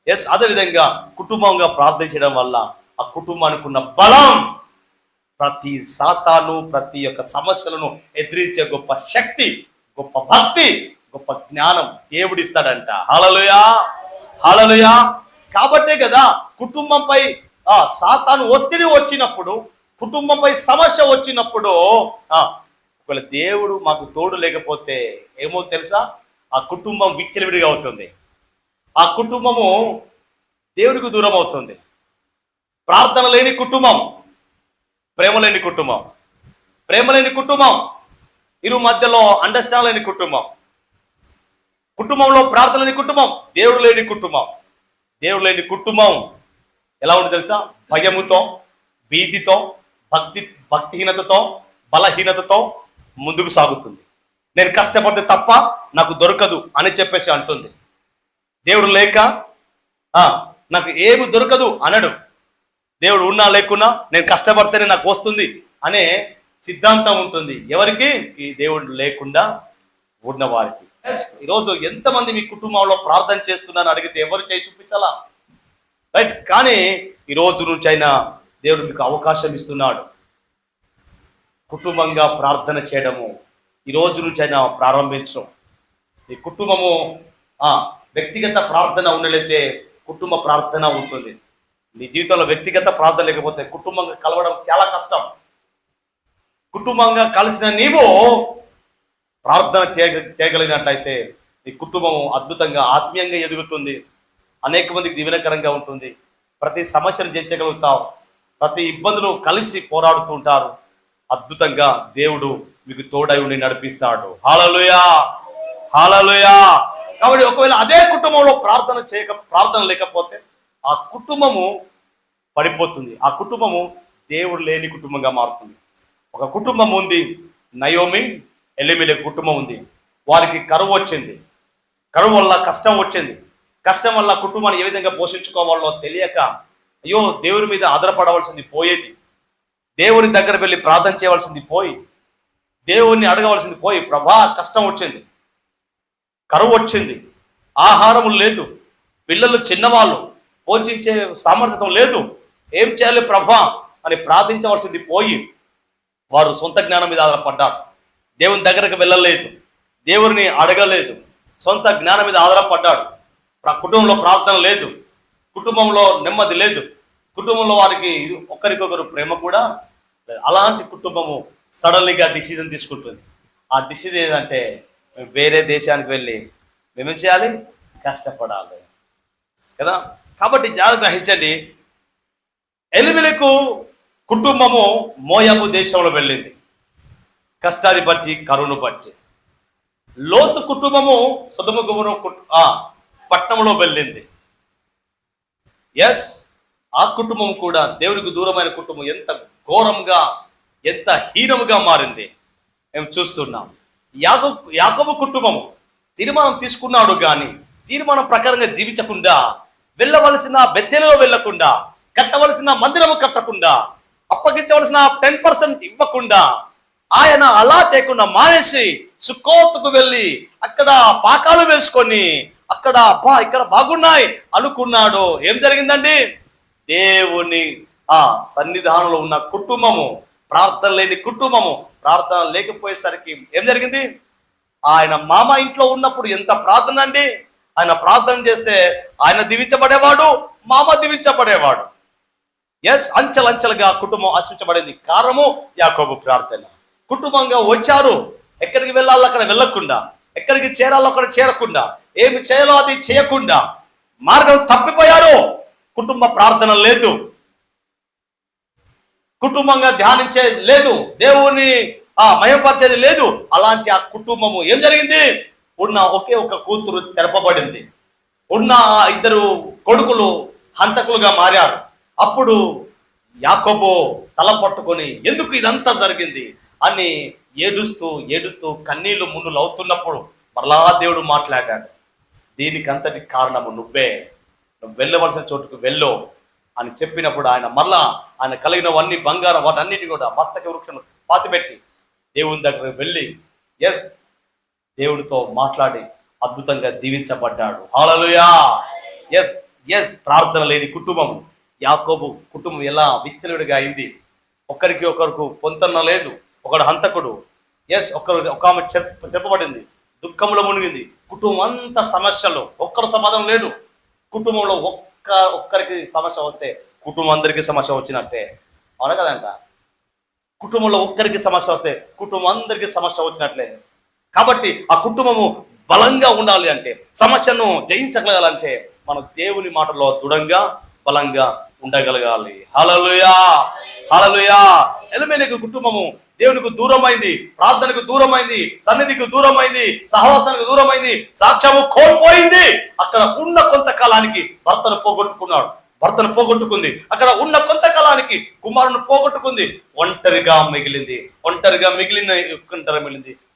ఎస్, అదేవిధంగా కుటుంబంగా ప్రార్థన చేయడం వల్ల ఆ కుటుంబానికి ఉన్న బలం, ప్రతి సాతాను, ప్రతి ఒక్క సమస్యలను ఎదిరించే గొప్ప శక్తి, గొప్ప భక్తి, గొప్ప జ్ఞానం దేవుడిస్తాడంట. హల్లెలూయా, హల్లెలూయా. కాబట్టే కదా కుటుంబంపై సాతాను ఒత్తిడి వచ్చినప్పుడు, కుటుంబంపై సమస్య వచ్చినప్పుడు ఒకవేళ దేవుడు మాకు తోడు లేకపోతే ఏమో తెలుసా, ఆ కుటుంబం విచ్చలవిడిగా అవుతుంది. ఆ కుటుంబము దేవుడికి దూరం అవుతుంది. ప్రార్థన లేని కుటుంబం ప్రేమ లేని కుటుంబం, ప్రేమ లేని కుటుంబం ఇరు మధ్యలో అండర్స్టాండ్ లేని కుటుంబం, కుటుంబంలో ప్రార్థన లేని కుటుంబం, దేవుడు లేని కుటుంబం. దేవుడు లేని కుటుంబం ఎలా ఉంటుంది తెలుసా? భయముతో, భీతితో, భక్తిహీనతతో, బలహీనతతో ముందుకు సాగుతుంది. నేను కష్టపడితే తప్ప నాకు దొరకదు అని చెప్పేసి అంటుంది. దేవుడు లేక నాకు ఏమి దొరకదు అనడు. దేవుడు ఉన్నా లేకున్నా నేను కష్టపడితేనే నాకు వస్తుంది అనే సిద్ధాంతం ఉంటుంది. ఎవరికి? ఈ దేవుడు లేకుండా ఉన్న వారికి. ఈరోజు ఎంతమంది మీ కుటుంబంలో ప్రార్థన చేస్తున్నారని అడిగితే ఎవరు చేయి చూపించాలా? రైట్. కానీ ఈ రోజు నుంచి అయినా దేవుడు మీకు అవకాశం ఇస్తున్నాడు కుటుంబంగా ప్రార్థన చేయడము. ఈ రోజు నుంచి అయినా ప్రారంభించు. ఈ కుటుంబము వ్యక్తిగత ప్రార్థన ఉన్నట్లయితే కుటుంబ ప్రార్థన ఉంటుంది. నీ జీవితంలో వ్యక్తిగత ప్రార్థన లేకపోతే కుటుంబంగా కలవడం చాలా కష్టం. కుటుంబంగా కలిసిన నీవు ప్రార్థన చేయగలిగినట్లయితే నీ కుటుంబం అద్భుతంగా ఆత్మీయంగా ఎదుగుతుంది. అనేక మందికి దీవెనకరంగా ఉంటుంది. ప్రతి సమస్యను జయించగలుగుతావు. ప్రతి ఇబ్బందులు కలిసి పోరాడుతూ ఉంటారు. అద్భుతంగా దేవుడు మీకు తోడై ఉండి నడిపిస్తాడు. హల్లెలూయా, హల్లెలూయా. కాబట్టి ఒకవేళ అదే కుటుంబంలో ప్రార్థన లేకపోతే ఆ కుటుంబము పడిపోతుంది. ఆ కుటుంబము దేవుడు లేని కుటుంబంగా మారుతుంది. ఒక కుటుంబం ఉంది, నయోమి ఎలిమెలెకు కుటుంబం ఉంది. వారికి కరువు వచ్చింది. కరువు వల్ల కష్టం వచ్చింది. కష్టం వల్ల కుటుంబాన్ని ఏ విధంగా పోషించుకోవాలో తెలియక అయ్యో దేవుడి మీద ఆధారపడవలసింది పోయేది, దేవుని దగ్గర వెళ్ళి ప్రార్థన చేయవలసింది పోయి, దేవుణ్ణి అడగవలసింది పోయి, ప్రభా కష్టం వచ్చింది, కరువు వచ్చింది, ఆహారం లేదు, పిల్లలు చిన్నవాళ్ళు, పోషించే సామర్థ్యం లేదు, ఏం చేయాలి ప్రభా అని ప్రార్థించవలసింది పోయి వారు సొంత జ్ఞానం మీద ఆధారపడ్డారు. దేవుని దగ్గరకు వెళ్ళలేదు, దేవుడిని అడగలేదు, సొంత జ్ఞానం మీద ఆధారపడ్డాడు. కుటుంబంలో ప్రార్థన లేదు, కుటుంబంలో నెమ్మది లేదు, కుటుంబంలో వారికి ఒకరికొకరు ప్రేమ కూడా లేదు. అలాంటి కుటుంబము సడన్లీగా డిసిజన్ తీసుకుంటుంది. ఆ డిసిజన్ ఏంటంటే వేరే దేశానికి వెళ్ళి మేమేం చేయాలి? కష్టపడాలి కదా. కాబట్టి జాగ్రత్త గ్రహించండి. ఎలిమెలెకు కుటుంబము మోయాబు దేశంలో వెళ్ళింది, కష్టాన్ని బట్టి, కరువును బట్టి. లోతు కుటుంబము సొదొమ గొమొర్రా పట్టణంలో వెళ్ళింది. ఎస్, ఆ కుటుంబం కూడా దేవునికి దూరమైన కుటుంబం ఎంత ఘోరంగా, ఎంత హీనముగా మారింది మేము చూస్తున్నాం. యాకోబు కుటుంబము తీర్మానం తీసుకున్నాడు, కానీ తీర్మానం ప్రకారంగా జీవించకుండా, వెళ్ళవలసిన బెత్తెలలో వెళ్ళకుండా, కట్టవలసిన మందిరము కట్టకుండా, అప్పగించవలసిన 10% ఇవ్వకుండా, ఆయన అలా చేయకుండా మానేసి సుక్కోతుకు వెళ్ళి అక్కడ పాకాలు వేసుకొని అక్కడ ఇక్కడ బాగున్నాయి అనుకున్నాడు. ఏం జరిగిందండి? దేవుని సన్నిధానంలో ఉన్న కుటుంబము, ప్రార్థన లేని కుటుంబము, ప్రార్థన లేకపోయేసరికి ఏం జరిగింది? ఆయన మామ ఇంట్లో ఉన్నప్పుడు ఎంత ప్రార్థన అండి. ఆయన ప్రార్థన చేస్తే ఆయన దీవించబడేవాడు, మామ దీవించబడేవాడు. ఎస్, అంచెలంచెలుగా కుటుంబం ఆశ్రయించబడింది. కారణము యాకోబు ప్రార్థన. కుటుంబంగా వచ్చారు, ఎక్కడికి వెళ్ళాలో అక్కడ వెళ్ళకుండా, ఎక్కడికి చేరాలో అక్కడ చేరకుండా, ఏమి చేయాలో అది చేయకుండా మార్గం తప్పిపోయారు. కుటుంబ ప్రార్థన లేదు, కుటుంబంగా ధ్యానించే లేదు, దేవుని మయపరిచేది లేదు. అలాంటి ఆ కుటుంబము ఏం జరిగింది? ఉన్న ఒకే ఒక కూతురు చెరపబడింది, ఉన్న 2 కొడుకులు హంతకులుగా మారారు. అప్పుడు యాకోబు తల పట్టుకొని ఎందుకు ఇదంతా జరిగింది అని ఏడుస్తూ ఏడుస్తూ కన్నీళ్లు మున్నులు అవుతున్నప్పుడు మరలా దేవుడు మాట్లాడాడు. దీనికి అంతటి కారణము నువ్వే. నువ్వు వెళ్ళవలసిన చోటుకు వెళ్ళు, అని చెప్పినప్పుడు ఆయన మరలా ఆయన కలిగినవన్నీ బంగారం వాటన్నిటి కూడా మస్తక వృక్షం పాతిపెట్టి దేవుని దగ్గరకు వెళ్ళి దేవుడితో మాట్లాడి అద్భుతంగా దీవించబడ్డాడు. హల్లెలూయా. ప్రార్థన లేని కుటుంబం, యాకోబు కుటుంబం ఎలా విచ్చలుడిగా అయింది. ఒకరికి ఒకరికి పొంతన లేదు. ఒకడు హంతకుడు, ఒక ఆమె చెప్పబడింది, దుఃఖంలో మునిగింది. కుటుంబం అంతా సమస్యలు, ఒక్కడు సమాధానం లేడు. కుటుంబంలో ఒక్కరికి సమస్య వస్తే కుటుంబం అందరికీ సమస్య వచ్చినట్టే. అవునా కదంట? కుటుంబంలో ఒక్కరికి సమస్య వస్తే కుటుంబం అందరికీ సమస్య వచ్చినట్లే. కాబట్టి ఆ కుటుంబము బలంగా ఉండాలి అంటే, సమస్యను జయించగలగాలంటే మనం దేవుని మాటలో దృఢంగా బలంగా ఉండగలగాలి. హల్లెలూయా, హల్లెలూయా. ఎలిమెలెకు కుటుంబము దేవునికి దూరమైంది, ప్రార్థనకు దూరమైంది, సన్నిధికి దూరమైంది, సహవాసానికి దూరమైంది, సాక్ష్యము కోల్పోయింది. అక్కడ ఉన్న కొంతకాలానికి భర్తను పోగొట్టుకుంది. అక్కడ ఉన్న కొంతకాలానికి కుమారుని పోగొట్టుకుంది. ఒంటరిగా మిగిలింది.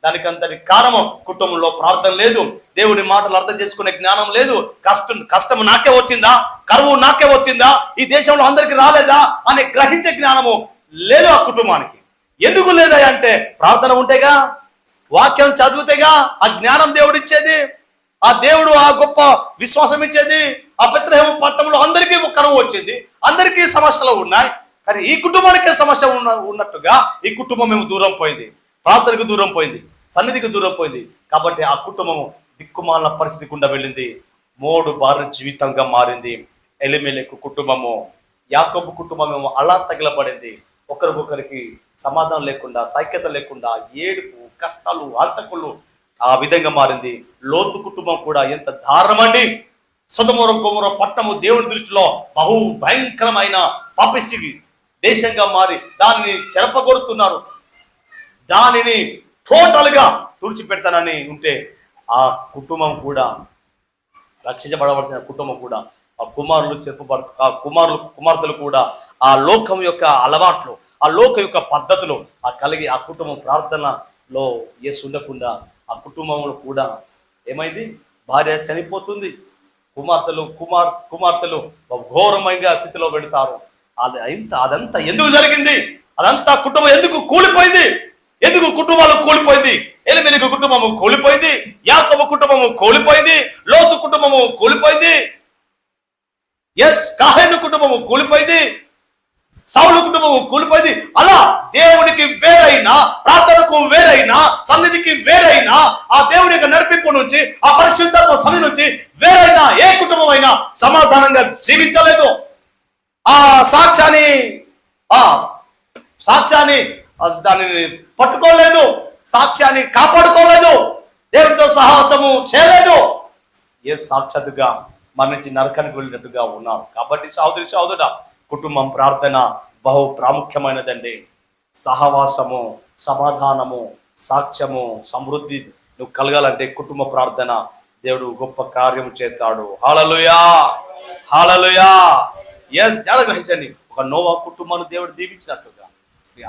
దానికంతటి కారణం కుటుంబంలో ప్రార్థన లేదు, దేవుని మాటలు అర్థం చేసుకునే జ్ఞానం లేదు. కష్టం నాకే వచ్చిందా, కరువు నాకే వచ్చిందా, ఈ దేశంలో అందరికి రాలేదా అని గ్రహించే జ్ఞానము లేదు ఆ కుటుంబానికి. ఎందుకు లేదా అంటే ప్రార్థన ఉంటేగా, వాక్యం చదివితేగా ఆ జ్ఞానం దేవుడు ఇచ్చేది, ఆ దేవుడు ఆ గొప్ప విశ్వాసం ఇచ్చేది. ఆ బెత్లెహేము పట్టణంలో అందరికీ కరువు వచ్చింది, అందరికీ సమస్యలు ఉన్నాయి. కానీ ఈ కుటుంబానికే సమస్య ఉన్నట్టుగా ఈ కుటుంబం మేము దూరం పోయింది, ప్రార్థనకు దూరం పోయింది, సన్నిధికి దూరం పోయింది. కాబట్టి ఆ కుటుంబము దిక్కుమాలిన పరిస్థితి గుండా వెళ్ళింది. 3 భార్య జీవితంగా మారింది. ఎలిమెలెకు కుటుంబము, యాకోబు కుటుంబమేమో అలా తగిలబడింది. ఒకరికొకరికి సమాధానం లేకుండా, సైక్యత లేకుండా, ఏడుపు, కష్టాలు, హంతకులు ఆ విధంగా మారింది. లోతు కుటుంబం కూడా ఎంత దారుణమండి. సొదొమ గొమొర పట్టణము దేవుని దృష్టిలో బహు భయంకరమైన పాపిష్టి దేశంగా మారి దానిని చెరపగొడుతున్నారు. దానిని టోటల్గా తుడిచిపెడతానని ఉంటే ఆ కుటుంబం కూడా, రక్షించబడవలసిన కుటుంబం కూడా, ఆ కుమార్తెలు కూడా ఆ లోకం యొక్క అలవాట్లు, ఆ లోకం యొక్క పద్ధతులు ఆ కుటుంబం ప్రార్థనలో ఉండకుండా ఆ కుటుంబంలో కూడా ఏమైంది, భార్య చనిపోతుంది, కుమార్తెలు ఘోరమైన స్థితిలో పెడతారు. అదంతా ఎందుకు జరిగింది? అదంతా కుటుంబం ఎందుకు కూలిపోయింది? ఎందుకు కుటుంబాలు కూలిపోయింది? ఎలిమెలెకు కుటుంబము కూలిపోయింది, యాకోబు కుటుంబము కూలిపోయింది, లోతు కుటుంబము కూలిపోయింది, కాహేను కుటుంబము కూలిపోయింది, సౌలు కుటుంబము కూలిపోయింది. అలా దేవునికి వేరైనా, ప్రార్థనకు వేరైనా, సన్నిధికి వేరైనా, ఆ దేవుని యొక్క నడిపింపు నుంచి, ఆ పరిశుద్ధాత్మ సన్నిధి నుంచి వేరైనా ఏ కుటుంబం అయినా సమాధానంగా జీవించలేదు. ఆ సాక్ష్యాన్ని దానిని పట్టుకోలేదు, సాక్ష్యాన్ని కాపాడుకోలేదు, దేవుడితో సహవాసము చేయలేదు. సాక్షాత్తుగా మరణించి నరకానికి వెళ్ళినట్టుగా ఉన్నారు. కాబట్టి సహోదరుడా, కుటుంబం ప్రార్థన బహు ప్రాముఖ్యమైనదండి. సహవాసము, సమాధానము, సాక్ష్యము, సమృద్ధి నువ్వు కలగాలంటే కుటుంబ ప్రార్థన దేవుడు గొప్ప కార్యం చేస్తాడు. హల్లెలూయా, హల్లెలూయా. చాలా గ్రహించండి. ఒక నోవా కుటుంబాన్ని దేవుడు దీవించినట్టుగా,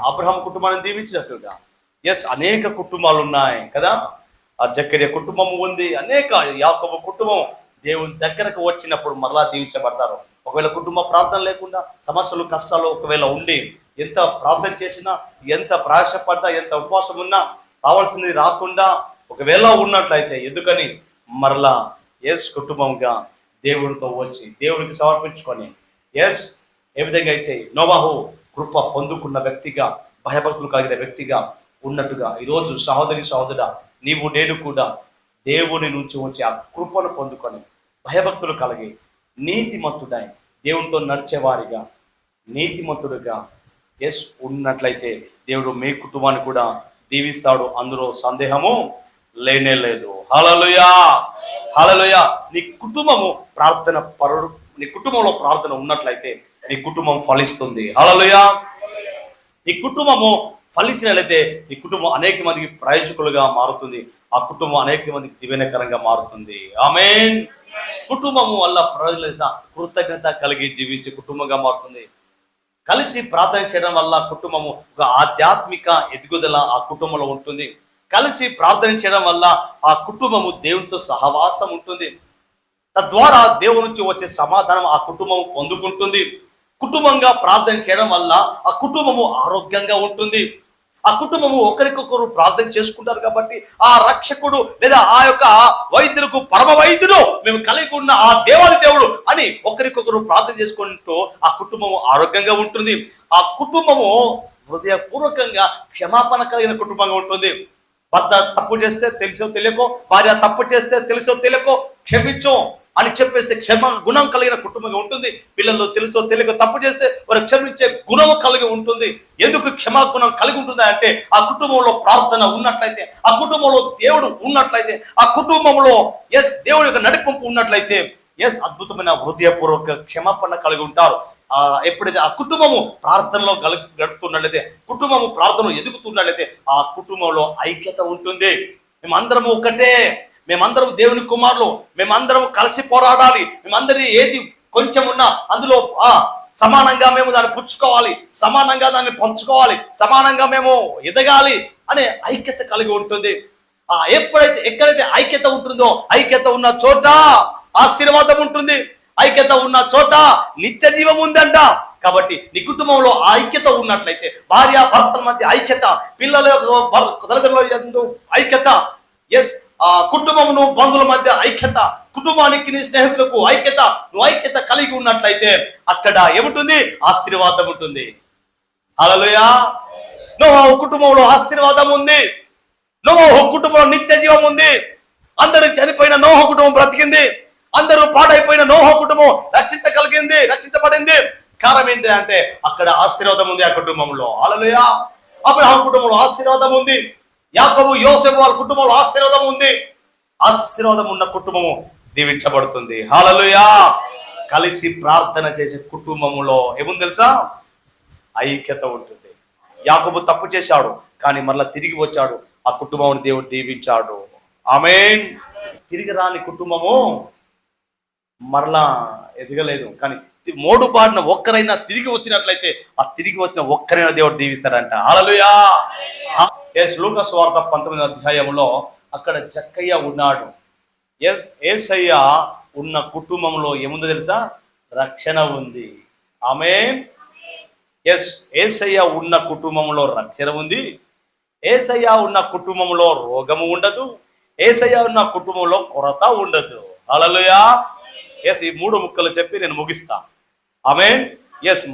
అబ్రహాం కుటుంబాన్ని దీవించినట్టుగా అనేక కుటుంబాలు ఉన్నాయి కదా. ఆ జకర్యా కుటుంబం ఉంది, అనేక యాకోబు కుటుంబం దేవుని దగ్గరకు వచ్చినప్పుడు మరలా దీవించబడతారు. ఒకవేళ కుటుంబ ప్రార్థన లేకుండా, సమస్యలు కష్టాలు ఒకవేళ ఉండి, ఎంత ప్రార్థన చేసినా, ఎంత ప్రయాసపడ్డా, ఎంత ఉపవాసం ఉన్నా రావాల్సింది రాకుండా ఒకవేళ ఉన్నట్లయితే ఎందుకని మరలా కుటుంబంగా దేవుడితో వచ్చి దేవుడికి సమర్పించుకొని ఏ విధంగా అయితే నోవాహు కృప పొందుకున్న వ్యక్తిగా, భయభక్తులు కలిగిన వ్యక్తిగా ఉన్నట్టుగా ఈరోజు సహోదరుడా, నీవు నేను కూడా దేవుని నుంచి వచ్చి ఆ కృపను పొందుకొని భయభక్తులు కలిగి నీతిమంతుడై దేవునితో నడిచేవారిగా, నీతిమంతుడుగా ఉన్నట్లయితే దేవుడు మీ కుటుంబాన్ని కూడా దీవిస్తాడు. అందులో సందేహము లేనే లేదు. హల్లెలూయా, హల్లెలూయా. నీ కుటుంబము ప్రార్థన పరుడు, నీ కుటుంబంలో ప్రార్థన ఉన్నట్లయితే నీ కుటుంబం ఫలిస్తుంది. హల్లెలూయా. నీ కుటుంబము ఫలించినట్లయితే నీ కుటుంబం అనేక మందికి ప్రయోజకులుగా మారుతుంది. ఆ కుటుంబం అనేక మందికి దీవెనకరంగా మారుతుంది. ఆమేన్. కుటుంబము వల్ల కృతజ్ఞత కలిగి జీవించే కుటుంబంగా మారుతుంది. కలిసి ప్రార్థన చేయడం వల్ల కుటుంబము ఒక ఆధ్యాత్మిక ఎదుగుదల ఆ కుటుంబంలో ఉంటుంది. కలిసి ప్రార్థన చేయడం వల్ల ఆ కుటుంబము దేవునితో సహవాసం ఉంటుంది. తద్వారా దేవుని నుంచి వచ్చే సమాధానం ఆ కుటుంబం పొందుకుంటుంది. కుటుంబంగా ప్రార్థన చేయడం వల్ల ఆ కుటుంబము ఆరోగ్యంగా ఉంటుంది. ఆ కుటుంబము ఒకరికొకరు ప్రార్థన చేసుకుంటారు కాబట్టి ఆ రక్షకుడు లేదా ఆ యొక్క వైద్యులకు పరమ వైద్యుడు మేము కలిగి ఉన్న ఆ దేవాది దేవుడు అని ఒకరికొకరు ప్రార్థన చేసుకుంటూ ఆ కుటుంబము ఆరోగ్యంగా ఉంటుంది. ఆ కుటుంబము హృదయపూర్వకంగా క్షమాపణ కలిగిన కుటుంబంగా ఉంటుంది. భర్త తప్పు చేస్తే తెలిసో తెలియకో, భార్య తప్పు చేస్తే తెలిసో తెలియకో క్షమించో అని చెప్పేస్తే క్షమ గుణం కలిగిన కుటుంబంగా ఉంటుంది. పిల్లలు తెలుసో తెలియక తప్పు చేస్తే వారు క్షమించే గుణము కలిగి ఉంటుంది. ఎందుకు క్షమాగుణం కలిగి ఉంటుంది అంటే ఆ కుటుంబంలో ప్రార్థన ఉన్నట్లయితే, ఆ కుటుంబంలో దేవుడు ఉన్నట్లయితే, ఆ కుటుంబంలో దేవుడి యొక్క నడిపింపు ఉన్నట్లయితే అద్భుతమైన హృదయపూర్వక క్షమాపణ కలిగి ఉంటారు. ఎప్పుడైతే ఆ కుటుంబము ప్రార్థనలో గడుపుతున్నట్లయితే, కుటుంబము ప్రార్థనలో ఎదుగుతున్నట్లయితే ఆ కుటుంబంలో ఐక్యత ఉంటుంది. మేమందరము ఒకటే, మేమందరం దేవుని కుమారులు, మేమందరం కలిసి పోరాడాలి, మేమందరి ఏది కొంచెం ఉన్నా అందులో సమానంగా మేము దాన్ని పుచ్చుకోవాలి, సమానంగా దాన్ని పంచుకోవాలి, సమానంగా మేము ఎదగాలి అనే ఐక్యత కలిగి ఉంటుంది. ఎక్కడైతే ఐక్యత ఉంటుందో, ఐక్యత ఉన్న చోట ఆశీర్వాదం ఉంటుంది, ఐక్యత ఉన్న చోట నిత్య జీవం ఉందంట. కాబట్టి నీ కుటుంబంలో ఆ ఐక్యత ఉన్నట్లయితే, భార్య భర్తల మధ్య ఐక్యత, పిల్లల తల్లిదండ్రుల ఐక్యత, కుటుంబమును బంధువుల మధ్య ఐక్యత, కుటుంబానికి నీ స్నేహితులకు ఐక్యత, నువ్వు ఐక్యత కలిగి ఉన్నట్లయితే అక్కడ ఏముంటుంది? ఆశీర్వాదం ఉంటుంది. హల్లెలూయా. నోహు కుటుంబంలో ఆశీర్వాదం ఉంది. నోహు కుటుంబంలో నిత్య జీవం ఉంది. అందరూ చనిపోయిన నోహు కుటుంబం బ్రతికింది. అందరూ పాడైపోయిన నోహు కుటుంబం రక్షించబడింది. కారణం ఏంటి అంటే అక్కడ ఆశీర్వాదం ఉంది ఆ కుటుంబంలో. హల్లెలూయా. అబ్రహాము కుటుంబంలో ఆశీర్వాదం ఉంది. యాకోబు యోసేపు వాళ్ళ కుటుంబంలో ఆశీర్వాదం ఉంది. ఆశీర్వాదం ఉన్న కుటుంబము దీవించబడుతుంది. హల్లెలూయా. కలిసి ప్రార్థన చేసే కుటుంబములో ఏముంది తెలుసా? ఐక్యత ఉంటుంది. యాకోబు తప్పు చేశాడు, కానీ మరలా తిరిగి వచ్చాడు, ఆ కుటుంబాన్ని దేవుడు దీవించాడు. ఆమేన్. తిరిగి రాని కుటుంబము మరలా ఎదగలేదు. కానీ మోడు బారిన ఒక్కరైనా తిరిగి వచ్చినట్లయితే ఆ తిరిగి వచ్చిన ఒక్కరైనా దేవుడు దీవిస్తాడంట. హల్లెలూయా. లూకా సువార్త 19వ అధ్యాయంలో అక్కడ జక్కయ్య ఉన్నాడు. యేసయ్య ఉన్న కుటుంబంలో ఏముందో తెలుసా? రక్షణ ఉంది. ఆమేన్. యేసయ్య ఉన్న కుటుంబంలో రక్షణ ఉంది. యేసయ్య ఉన్న కుటుంబంలో రోగము ఉండదు. యేసయ్య ఉన్న కుటుంబంలో కొరత ఉండదు. హల్లెలూయా. ఈ 3 ముక్కలు చెప్పి నేను ముగిస్తా. ఆమేన్.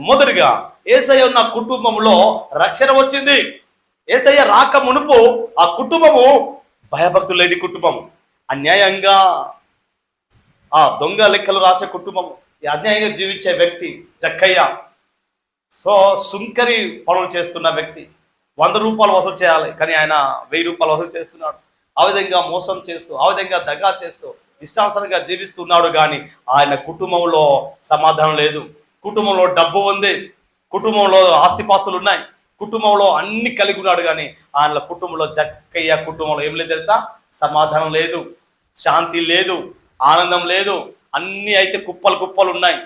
మొదటిగా యేసయ్య ఉన్న కుటుంబంలో రక్షణ వచ్చింది. యేసయ్య రాక మునుపు ఆ కుటుంబము భయభక్తులు లేని కుటుంబం, అన్యాయంగా దొంగ లెక్కలు రాసే కుటుంబం, అన్యాయంగా జీవించే వ్యక్తి జక్కయ్య. సుంకరి పనులు చేస్తున్న వ్యక్తి, 100 రూపాయలు వసూలు చేయాలి కానీ ఆయన 1000 రూపాయలు వసూలు చేస్తున్నాడు. ఆ విధంగా మోసం చేస్తూ, ఆ విధంగా దగా చేస్తూ ఇష్టానుసారంగా జీవిస్తున్నాడు. కానీ ఆయన కుటుంబంలో సమాధానం లేదు. కుటుంబంలో డబ్బు ఉంది, కుటుంబంలో ఆస్తిపాస్తులు ఉన్నాయి, కుటుంబంలో అన్ని కలిగి ఉన్నాడు. కానీ ఆయన కుటుంబంలో జక్కయ్య కుటుంబంలో ఏం లేదు తెలుసా? సమాధానం లేదు, శాంతి లేదు, ఆనందం లేదు. అన్ని అయితే కుప్పలు ఉన్నాయి.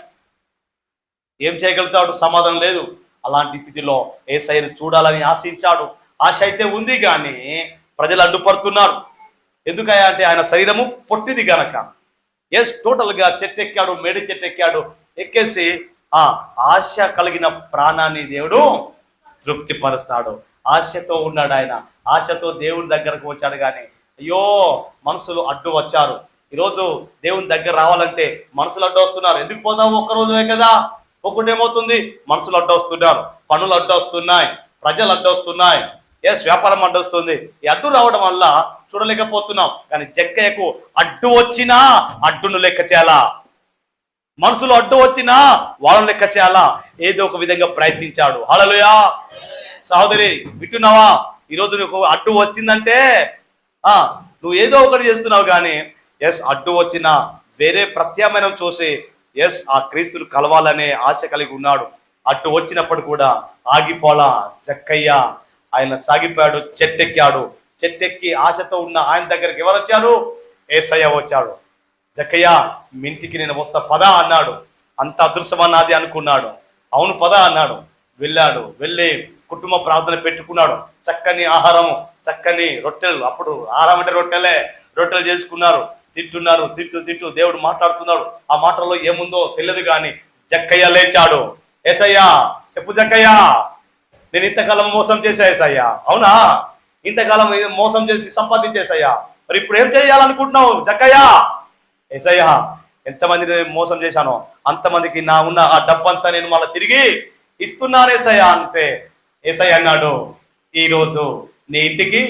ఏం చేయగలుగుతాడు? సమాధానం లేదు. అలాంటి స్థితిలో యేసయ్యను చూడాలని ఆశించాడు. ఆశ అయితే ఉంది కానీ ప్రజలు అడ్డుపడుతున్నారు. ఎందుకయ్యా అంటే ఆయన శరీరము పొట్టిది గనక. టోటల్గా చెట్టెక్కాడు, మేడి చెట్టెక్కాడు. ఎక్కేసి ఆశ కలిగిన ప్రాణాన్ని దేవుడు తృప్తిపరుస్తాడు. ఆశతో ఉన్నాడు ఆయన, ఆశతో దేవుని దగ్గరకు వచ్చాడు. కానీ అయ్యో మనుషులు అడ్డు వచ్చారు. ఈరోజు దేవుని దగ్గర రావాలంటే మనుషులు అడ్డు వస్తున్నారు. ఎందుకు పోతాము? ఒక్కరోజువే కదా. ఒకటేమవుతుంది? మనుషులు అడ్డు వస్తున్నారు, పనులు అడ్డు వస్తున్నాయి, ప్రజలు అడ్డు వస్తున్నాయి, వ్యాపారం అడ్డు వస్తుంది. ఈ అడ్డు రావడం వల్ల చూడలేకపోతున్నాం. కానీ జక్కయ్యకు అడ్డు వచ్చినా అడ్డును లెక్క చేయాలా, మనుషులు అడ్డు వచ్చినా వాళ్ళని లెక్క చేయాలా, ఏదో ఒక విధంగా ప్రయత్నించాడు. హల్లెలూయా. సహోదరి వింటున్నావా? ఈరోజు నీకు అడ్డు వచ్చిందంటే నువ్వు ఏదో ఒకటి చేస్తున్నావు. కానీ అడ్డు వచ్చినా వేరే ప్రత్యామ్నాయం చూసి ఆ క్రీస్తును కలవాలనే ఆశ కలిగి ఉన్నాడు. అడ్డు వచ్చినప్పుడు కూడా ఆగిపోలా జక్కయ్య. ఆయన సాగిపోయాడు, చెట్టెక్కాడు. చెట్టెక్కి ఆశతో ఉన్న ఆయన దగ్గరికి ఎవరు వచ్చారు? యేసయ్య వచ్చాడు. జక్కయ్య మీ ఇంటికి నేను వస్తా పద అన్నాడు. అంత అదృష్టమా నాది అనుకున్నాడు. అవును పద అన్నాడు. వెళ్ళాడు. వెళ్ళి కుటుంబ ప్రార్థన పెట్టుకున్నాడు. చక్కని ఆహారము, చక్కని రొట్టెలు. అప్పుడు ఆహారం అంటే రొట్టెలు చేసుకున్నారు. తింటూ దేవుడు మాట్లాడుతున్నాడు. ఆ మాటల్లో ఏముందో తెలియదు. కానీ జక్కయ్య లేచాడు. ఏసయ్యా చెప్పు జక్కయ్యా, నేను ఇంతకాలం మోసం చేశా ఏసయ్యా. అవునా, ఇంతకాలం మోసం చేసి సంపాదించేసయ్యా, మరి ఇప్పుడు ఏం చేయాలనుకుంటున్నావు జక్కయ్యా? ఏసయ్యా, ఎంతమందిని నేను మోసం చేశానో అంతమందికి నా ఉన్న ఆ డబ్బంతా నేను మళ్ళీ తిరిగి ఇస్తున్నాను ఏసయ్యా అంటే ఏసయ్య అన్నాడు, ఈరోజు నీ ఇంటికి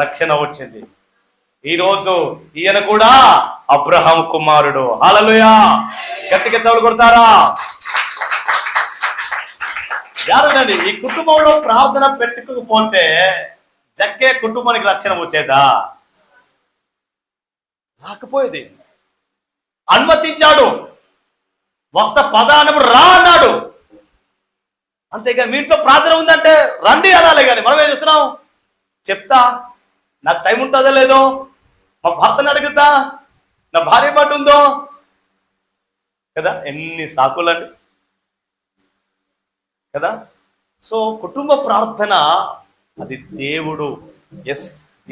రక్షణ వచ్చింది. ఈరోజు ఈయన కూడా అబ్రహాం కుమారుడు. హల్లెలూయా, గట్టిగా చౌలు కొడతారా? జాగ్రత్తండి, ఈ కుటుంబంలో ప్రార్థన పెట్టుకోకపోతే జక్కే కుటుంబానికి రక్షణ వచ్చేదా? రాకపోయేది. అనుమతించాడు, వస్తా పద అన్నప్పుడు రా అన్నాడు. అంతేగాని మీ ఇంట్లో ప్రార్థన ఉందంటే రండి అనాలి. కానీ మనం ఏం చేస్తున్నాం? చెప్తా, నాకు టైం ఉంటుందో లేదో, మా భర్తను అడుగుతా, నా భార్య మాట ఉందో కదా, ఎన్ని సాకులండి కదా. సో కుటుంబ ప్రార్థన అది దేవుడు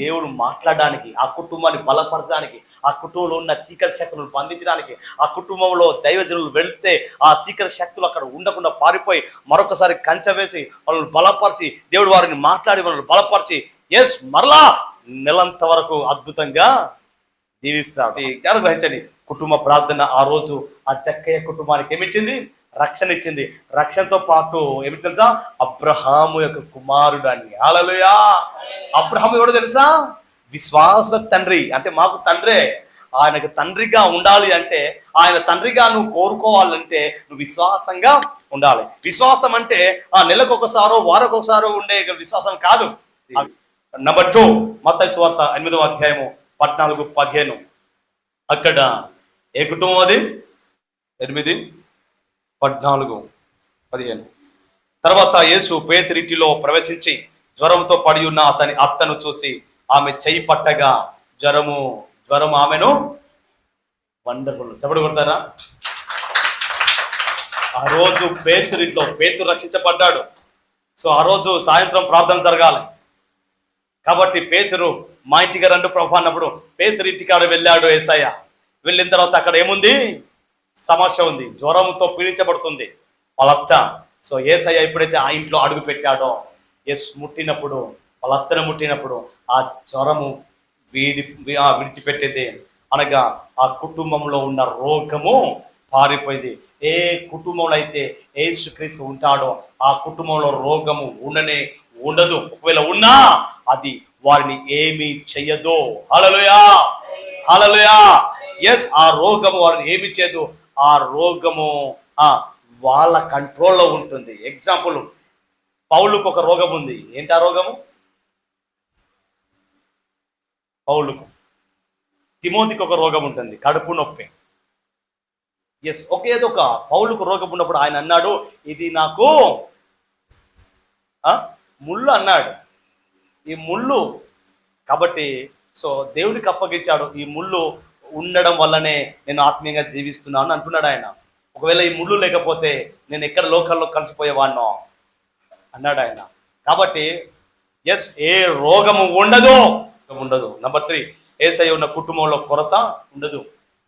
దేవుడు మాట్లాడడానికి, ఆ కుటుంబాన్ని బలపరచడానికి, ఆ కుటుంబంలో ఉన్న చీకటి శక్తులను బంధించడానికి, ఆ కుటుంబంలో దైవజనులు వెళ్తే ఆ చీకటి శక్తులు అక్కడ ఉండకుండా పారిపోయి మరొకసారి కంచె వేసి వాళ్ళని బలపరిచి, దేవుడు వారిని మాట్లాడి వాళ్ళని బలపరిచి మరలా నెలంత వరకు అద్భుతంగా దీవిస్తాడు. ఎవరు గ్రహించండి, కుటుంబ ప్రార్థన ఆ రోజు ఆ జక్కయ్య కుటుంబానికి ఏమిచ్చింది? రక్షణ ఇచ్చింది. రక్షణతో పాటు ఏమిటి తెలుసా? అబ్రహాము యొక్క కుమారుడు అని. హల్లెలూయా. అబ్రహాము ఎవడో తెలుసా? విశ్వాస తండ్రి. అంటే మాకు తండ్రే. ఆయనకు తండ్రిగా ఉండాలి అంటే, ఆయన తండ్రిగా నువ్వు కోరుకోవాలంటే నువ్వు విశ్వాసంగా ఉండాలి. విశ్వాసం అంటే ఆ నెలకు ఒకసారో వారకు ఒకసారో ఉండే విశ్వాసం కాదు. నంబర్ 2 మత్తయి సువార్త 8వ అధ్యాయము 14-15. అక్కడ ఏ కుటుంబం అది? 8, 14, 15. తర్వాత యేసు పేతురింటిలో ప్రవేశించి జ్వరంతో పడి ఉన్న అతని అత్తను చూసి ఆమె చెయ్యి పట్టగా జ్వరం ఆమెను వండర్ఫుల్. చెప్పడు కొడతారా? ఆ రోజు పేతురింట్లో పేతురు రక్షించబడ్డాడు. సో ఆ రోజు సాయంత్రం ప్రార్థన జరగాలి కాబట్టి పేతురు మా ఇంటికి రండు ప్రభు అన్నప్పుడు పేతురు ఇంటికాడ వెళ్ళాడు యేసయ్య. వెళ్ళిన తర్వాత అక్కడ ఏముంది? సమస్య ఉంది, జ్వరంతో పీడించబడుతుంది వాళ్ళ అత్త. సో యేసయ్య ఎప్పుడైతే ఆ ఇంట్లో అడుగు పెట్టాడో, ముట్టినప్పుడు వాళ్ళ అత్తను ముట్టినప్పుడు ఆ జ్వరము విడిచిపెట్టేది. అనగా ఆ కుటుంబంలో ఉన్న రోగము పారిపోయింది. ఏ కుటుంబంలో అయితే యేసుక్రీస్తు ఉంటాడో ఆ కుటుంబంలో రోగము ఉండదు. ఒకవేళ ఉన్నా అది వారిని ఏమీ చెయ్యదు. హల్లెలూయా, హల్లెలూయా. ఆ రోగము వారిని ఏమి చేయదు. ఆ రోగము వాళ్ళ కంట్రోల్లో ఉంటుంది. ఎగ్జాంపుల్, పౌలుకు ఒక రోగం ఉంది. ఏంటి ఆ రోగము? పౌలుకు. తిమోతికి ఒక రోగం ఉంటుంది, కడుపు నొప్పి. ఒకేదొక పౌలుకు రోగం ఉన్నప్పుడు ఆయన అన్నాడు, ఇది నాకు ముళ్ళు అన్నాడు. ఈ ముళ్ళు కాబట్టి సో దేవునికి అప్పగించాడు. ఈ ముళ్ళు ఉండడం వల్లనే నేను ఆత్మీయంగా జీవిస్తున్నాను అంటున్నాడు ఆయన. ఒకవేళ ఈ ముళ్ళు లేకపోతే నేను ఎక్కడ లోకల్లో కలిసిపోయేవాడినో అన్నాడు ఆయన. కాబట్టి ఏ రోగము ఉండదు. నంబర్ 3, యేసయ్య ఉన్న కుటుంబంలో కొరత ఉండదు.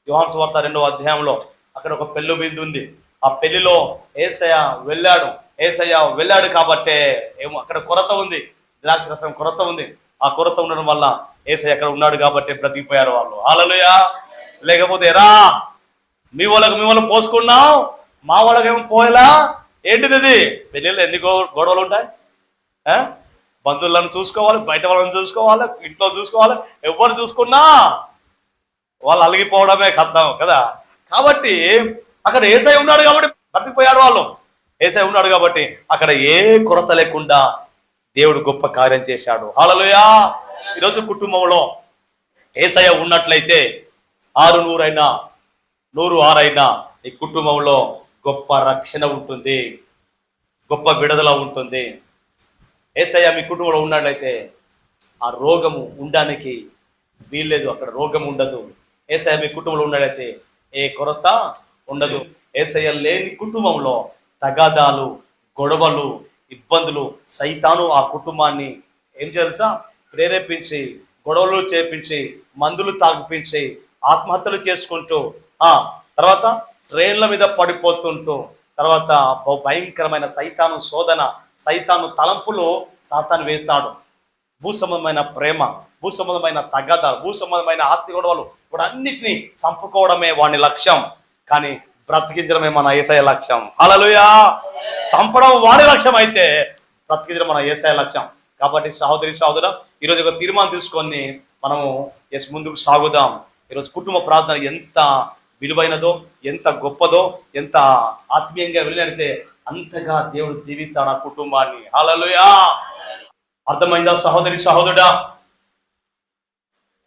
యోహాను సువార్త 2వ అధ్యాయంలో అక్కడ ఒక పెళ్లి విందు ఉంది. ఆ పెళ్లిలో యేసయ్య వెళ్ళాడు కాబట్టే ఏమో అక్కడ కొరత ఉంది, ద్రాక్ష రసం కొరత ఉంది. ఆ కొరత ఉండడం వల్ల యేసయ్య అక్కడ ఉన్నాడు కాబట్టి బ్రతికిపోయారు వాళ్ళు. హల్లెలూయా. లేకపోతే మీ వాళ్ళకు పోసుకున్నావు, మా వాళ్ళకేమో పోయేలా. ఏంటిది ఇది? పెళ్ళిళ్ళు ఎన్ని గొడవలు ఉంటాయి. బంధువులను చూసుకోవాలి, బయట వాళ్ళని చూసుకోవాలి, ఇంట్లో చూసుకోవాలి. ఎవరు చూసుకున్నా వాళ్ళు అలిగిపోవడమే కద్దాం కదా. కాబట్టి అక్కడ యేసయ్య ఉన్నాడు కాబట్టి బ్రతికిపోయారు వాళ్ళు. యేసయ్య ఉన్నాడు కాబట్టి అక్కడ ఏ కొరత లేకుండా దేవుడు గొప్ప కార్యం చేశాడు. హల్లెలూయా. ఈరోజు కుటుంబంలో యేసయ్య ఉన్నట్లయితే 600 అయినా 106 అయినా ఈ కుటుంబంలో గొప్ప రక్షణ ఉంటుంది, గొప్ప విడుదల ఉంటుంది. యేసయ్య మీ కుటుంబంలో ఉన్నట్లయితే ఆ రోగము ఉండడానికి వీల్లేదు, అక్కడ రోగం ఉండదు. యేసయ్య మీ కుటుంబంలో ఉన్నట్లయితే ఏ కొరత ఉండదు. యేసయ్య లేని కుటుంబంలో తగాదాలు, గొడవలు, ఇబ్బందులు, సైతాను ఆ కుటుంబాన్ని ఏం తెలుసా ప్రేరేపించి, గొడవలు చేపించి, మందులు తాగిపించి, ఆత్మహత్యలు చేసుకుంటూ తర్వాత ట్రైన్ల మీద పడిపోతుంటూ, తర్వాత భయంకరమైన సైతాను శోధన, సైతాను తలంపులు సాతాను వేస్తాడు. భూ సంబంధమైన ప్రేమ, భూ సంబంధమైన తగద, భూ సంబంధమైన ఆస్తి గొడవలు వాడన్నిటిని చంపుకోవడమే వాని లక్ష్యం. కానీ బ్రతికించడమే మన యేసయ్య లక్ష్యం. హల్లెలూయా. చంపడం వాడి లక్ష్యం అయితే బ్రతికించడం మన యేసయ్య లక్ష్యం. కాబట్టి సహోదరి సహోదరా, ఈరోజు ఒక తీర్మానం తీసుకొని మనము ముందుకు సాగుదాం. ఈరోజు కుటుంబ ప్రార్థన ఎంత విలువైనదో, ఎంత గొప్పదో, ఎంత ఆత్మీయంగా వెళ్ళినట్టే అంతగా దేవుడు దీవిస్తాడు ఆ కుటుంబాన్ని. హల్లెలూయా. అర్థమైందా సహోదరి సహోదరుడా?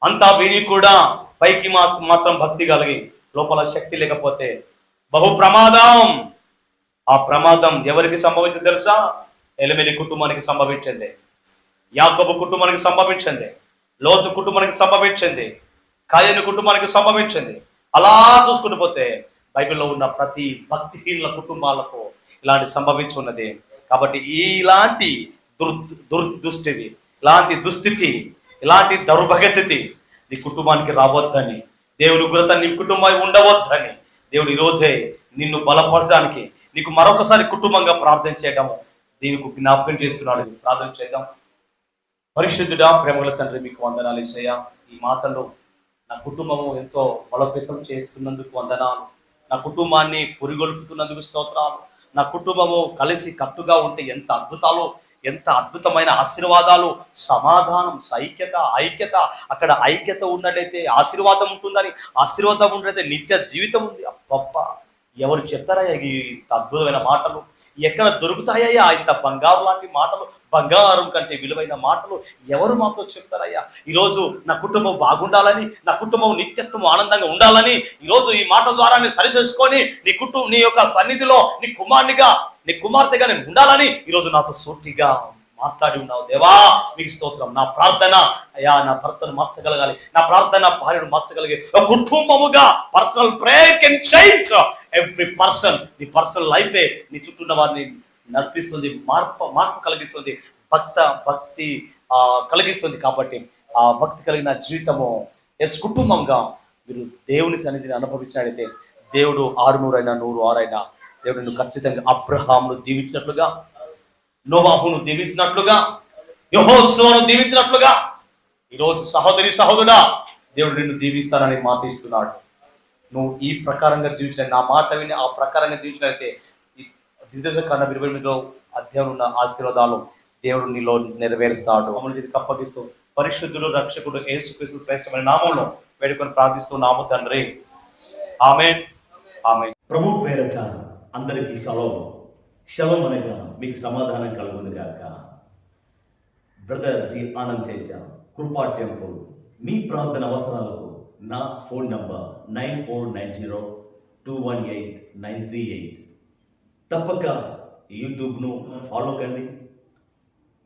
అంతా విని కూడా పైకి మాత్రం భక్తి కలిగి లోపల శక్తి లేకపోతే బహు ప్రమాదం. ఆ ప్రమాదం ఎవరికి సంభవించింది తెలుసా? ఎలిమెలి కుటుంబానికి సంభవించింది, యాకోబు కుటుంబానికి సంభవించింది, లోతు కుటుంబానికి సంభవించింది, కాయను కుటుంబానికి సంభవించింది. అలా చూసుకుంటూ పోతే బైబిల్లో ఉన్న ప్రతి భక్తిహీనుల కుటుంబాలకు ఇలాంటి సంభవించి ఉన్నది. కాబట్టి ఇలాంటి దుస్థితి, ఇలాంటి దుస్థితి, ఇలాంటి దౌర్భాగ్య స్థితి నీ కుటుంబానికి రావద్దని, దేవుని ఉగ్రత నీ కుటుంబం ఉండవద్దని దేవుడు ఈరోజే నిన్ను బలపరచడానికి నీకు మరొకసారి కుటుంబంగా ప్రార్థన చేయడము దీనికి జ్ఞాపకం చేస్తున్నాడు. ప్రార్థన చేద్దాం. పరిశుద్ధుడా, ప్రేమగల తండ్రి, మీకు వందనాలు యేసయ్యా. ఈ మాటలు నా కుటుంబము ఎంతో బలోపేతం చేస్తున్నందుకు వందనాలు. నా కుటుంబాన్ని పురిగొల్పుతున్నందుకు స్తోత్రాలు. నా కుటుంబము కలిసి కట్టుగా ఉంటే ఎంత అద్భుతాలు, ఎంత అద్భుతమైన ఆశీర్వాదాలు, సమాధానం, ఐక్యత. అక్కడ ఐక్యత ఉన్నట్లయితే ఆశీర్వాదం ఉంటుందని, ఆశీర్వాదం ఉన్నట్లయితే నిత్య జీవితం ఉంది. అబ్బబ్బా, ఎవరు చెప్తారయ్యా ఇంత అద్భుతమైన మాటలు? ఎక్కడ దొరుకుతాయ్యా ఇంత బంగారు లాంటి మాటలు? బంగారం కంటే విలువైన మాటలు ఎవరు మాతో చెప్తారయ్యా? ఈరోజు నా కుటుంబం బాగుండాలని, నా కుటుంబం నిత్యత్వం ఆనందంగా ఉండాలని ఈరోజు ఈ మాటల ద్వారా సరి చేసుకొని నీ యొక్క సన్నిధిలో నీ కుమారునిగా, నీ కుమార్తెగా నేను ఉండాలని ఈరోజు నాతో సూటిగా మాట్లాడి ఉన్నావు దేవా. మీకు స్తోత్రం. నా ప్రార్థన అయ్యా, నా భర్తను మార్చగలగాలి, నా ప్రార్థన భార్యను మార్చగలిగే కుటుంబముగా personal prayer can change every person. నీ పర్సనల్ లైఫే నీ చుట్టూ ఉన్న వారిని నడిపిస్తుంది, మార్పు కలిగిస్తుంది, భక్తి కలిగిస్తుంది. కాబట్టి ఆ భక్తి కలిగిన జీవితము కుటుంబంగా మీరు దేవుని సన్నిధిని అనుభవించినట్లయితే దేవుడు 600 అయినా 106 అయినా దేవుడు నిన్ను ఖచ్చితంగా అబ్రహామును దీవించినట్లుగా, నోవాహును దీవించినట్లుగా, యెహోషువను దీవించినట్లుగా ఈరోజు సహోదరి సహోదరుడా దేవుడు నిన్ను దీవిస్తానని మాట ఇస్తున్నాడు. నువ్వు ఈ ప్రకారంగా జీవించిన, నా మాట విని ఆ ప్రకారంగా జీవించినట్లయితే ఈ ద్వితీయోపదేశకాండం 28వ అధ్యాయం ఉన్న ఆశీర్వాదాలు దేవుడు నీలో నెరవేరుస్తాడు. అమలు చేతికి అప్పగిస్తూ పరిశుద్ధుడు రక్షకుడు యేసుక్రీస్తు శ్రేష్టమైన నామంలో వేడుకొని ప్రార్థిస్తున్నాము తండ్రి. ఆమేన్, ఆమేన్. ప్రభు పేరట అందరికీ షలోం అనగా మీకు సమాధానం కలుగును గాక. బ్రదర్ టి ఆనంద్ తేజ, కృపా టెంపుల్. మీ ప్రార్థన అవసరాలకు నా ఫోన్ నంబర్ 9490218938. తప్పక యూట్యూబ్ను ఫాలో కండి.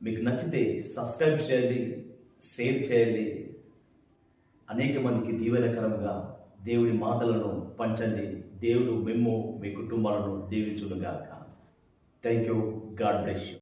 మీకు నచ్చితే సబ్స్క్రైబ్ చేయండి, షేర్ చేయండి. అనేక మందికి దీవెనకరంగా దేవుడి మాటలను పంచండి. దేవుడు మీ కుటుంబాలను దీవించును గాక. Thank you. God bless you.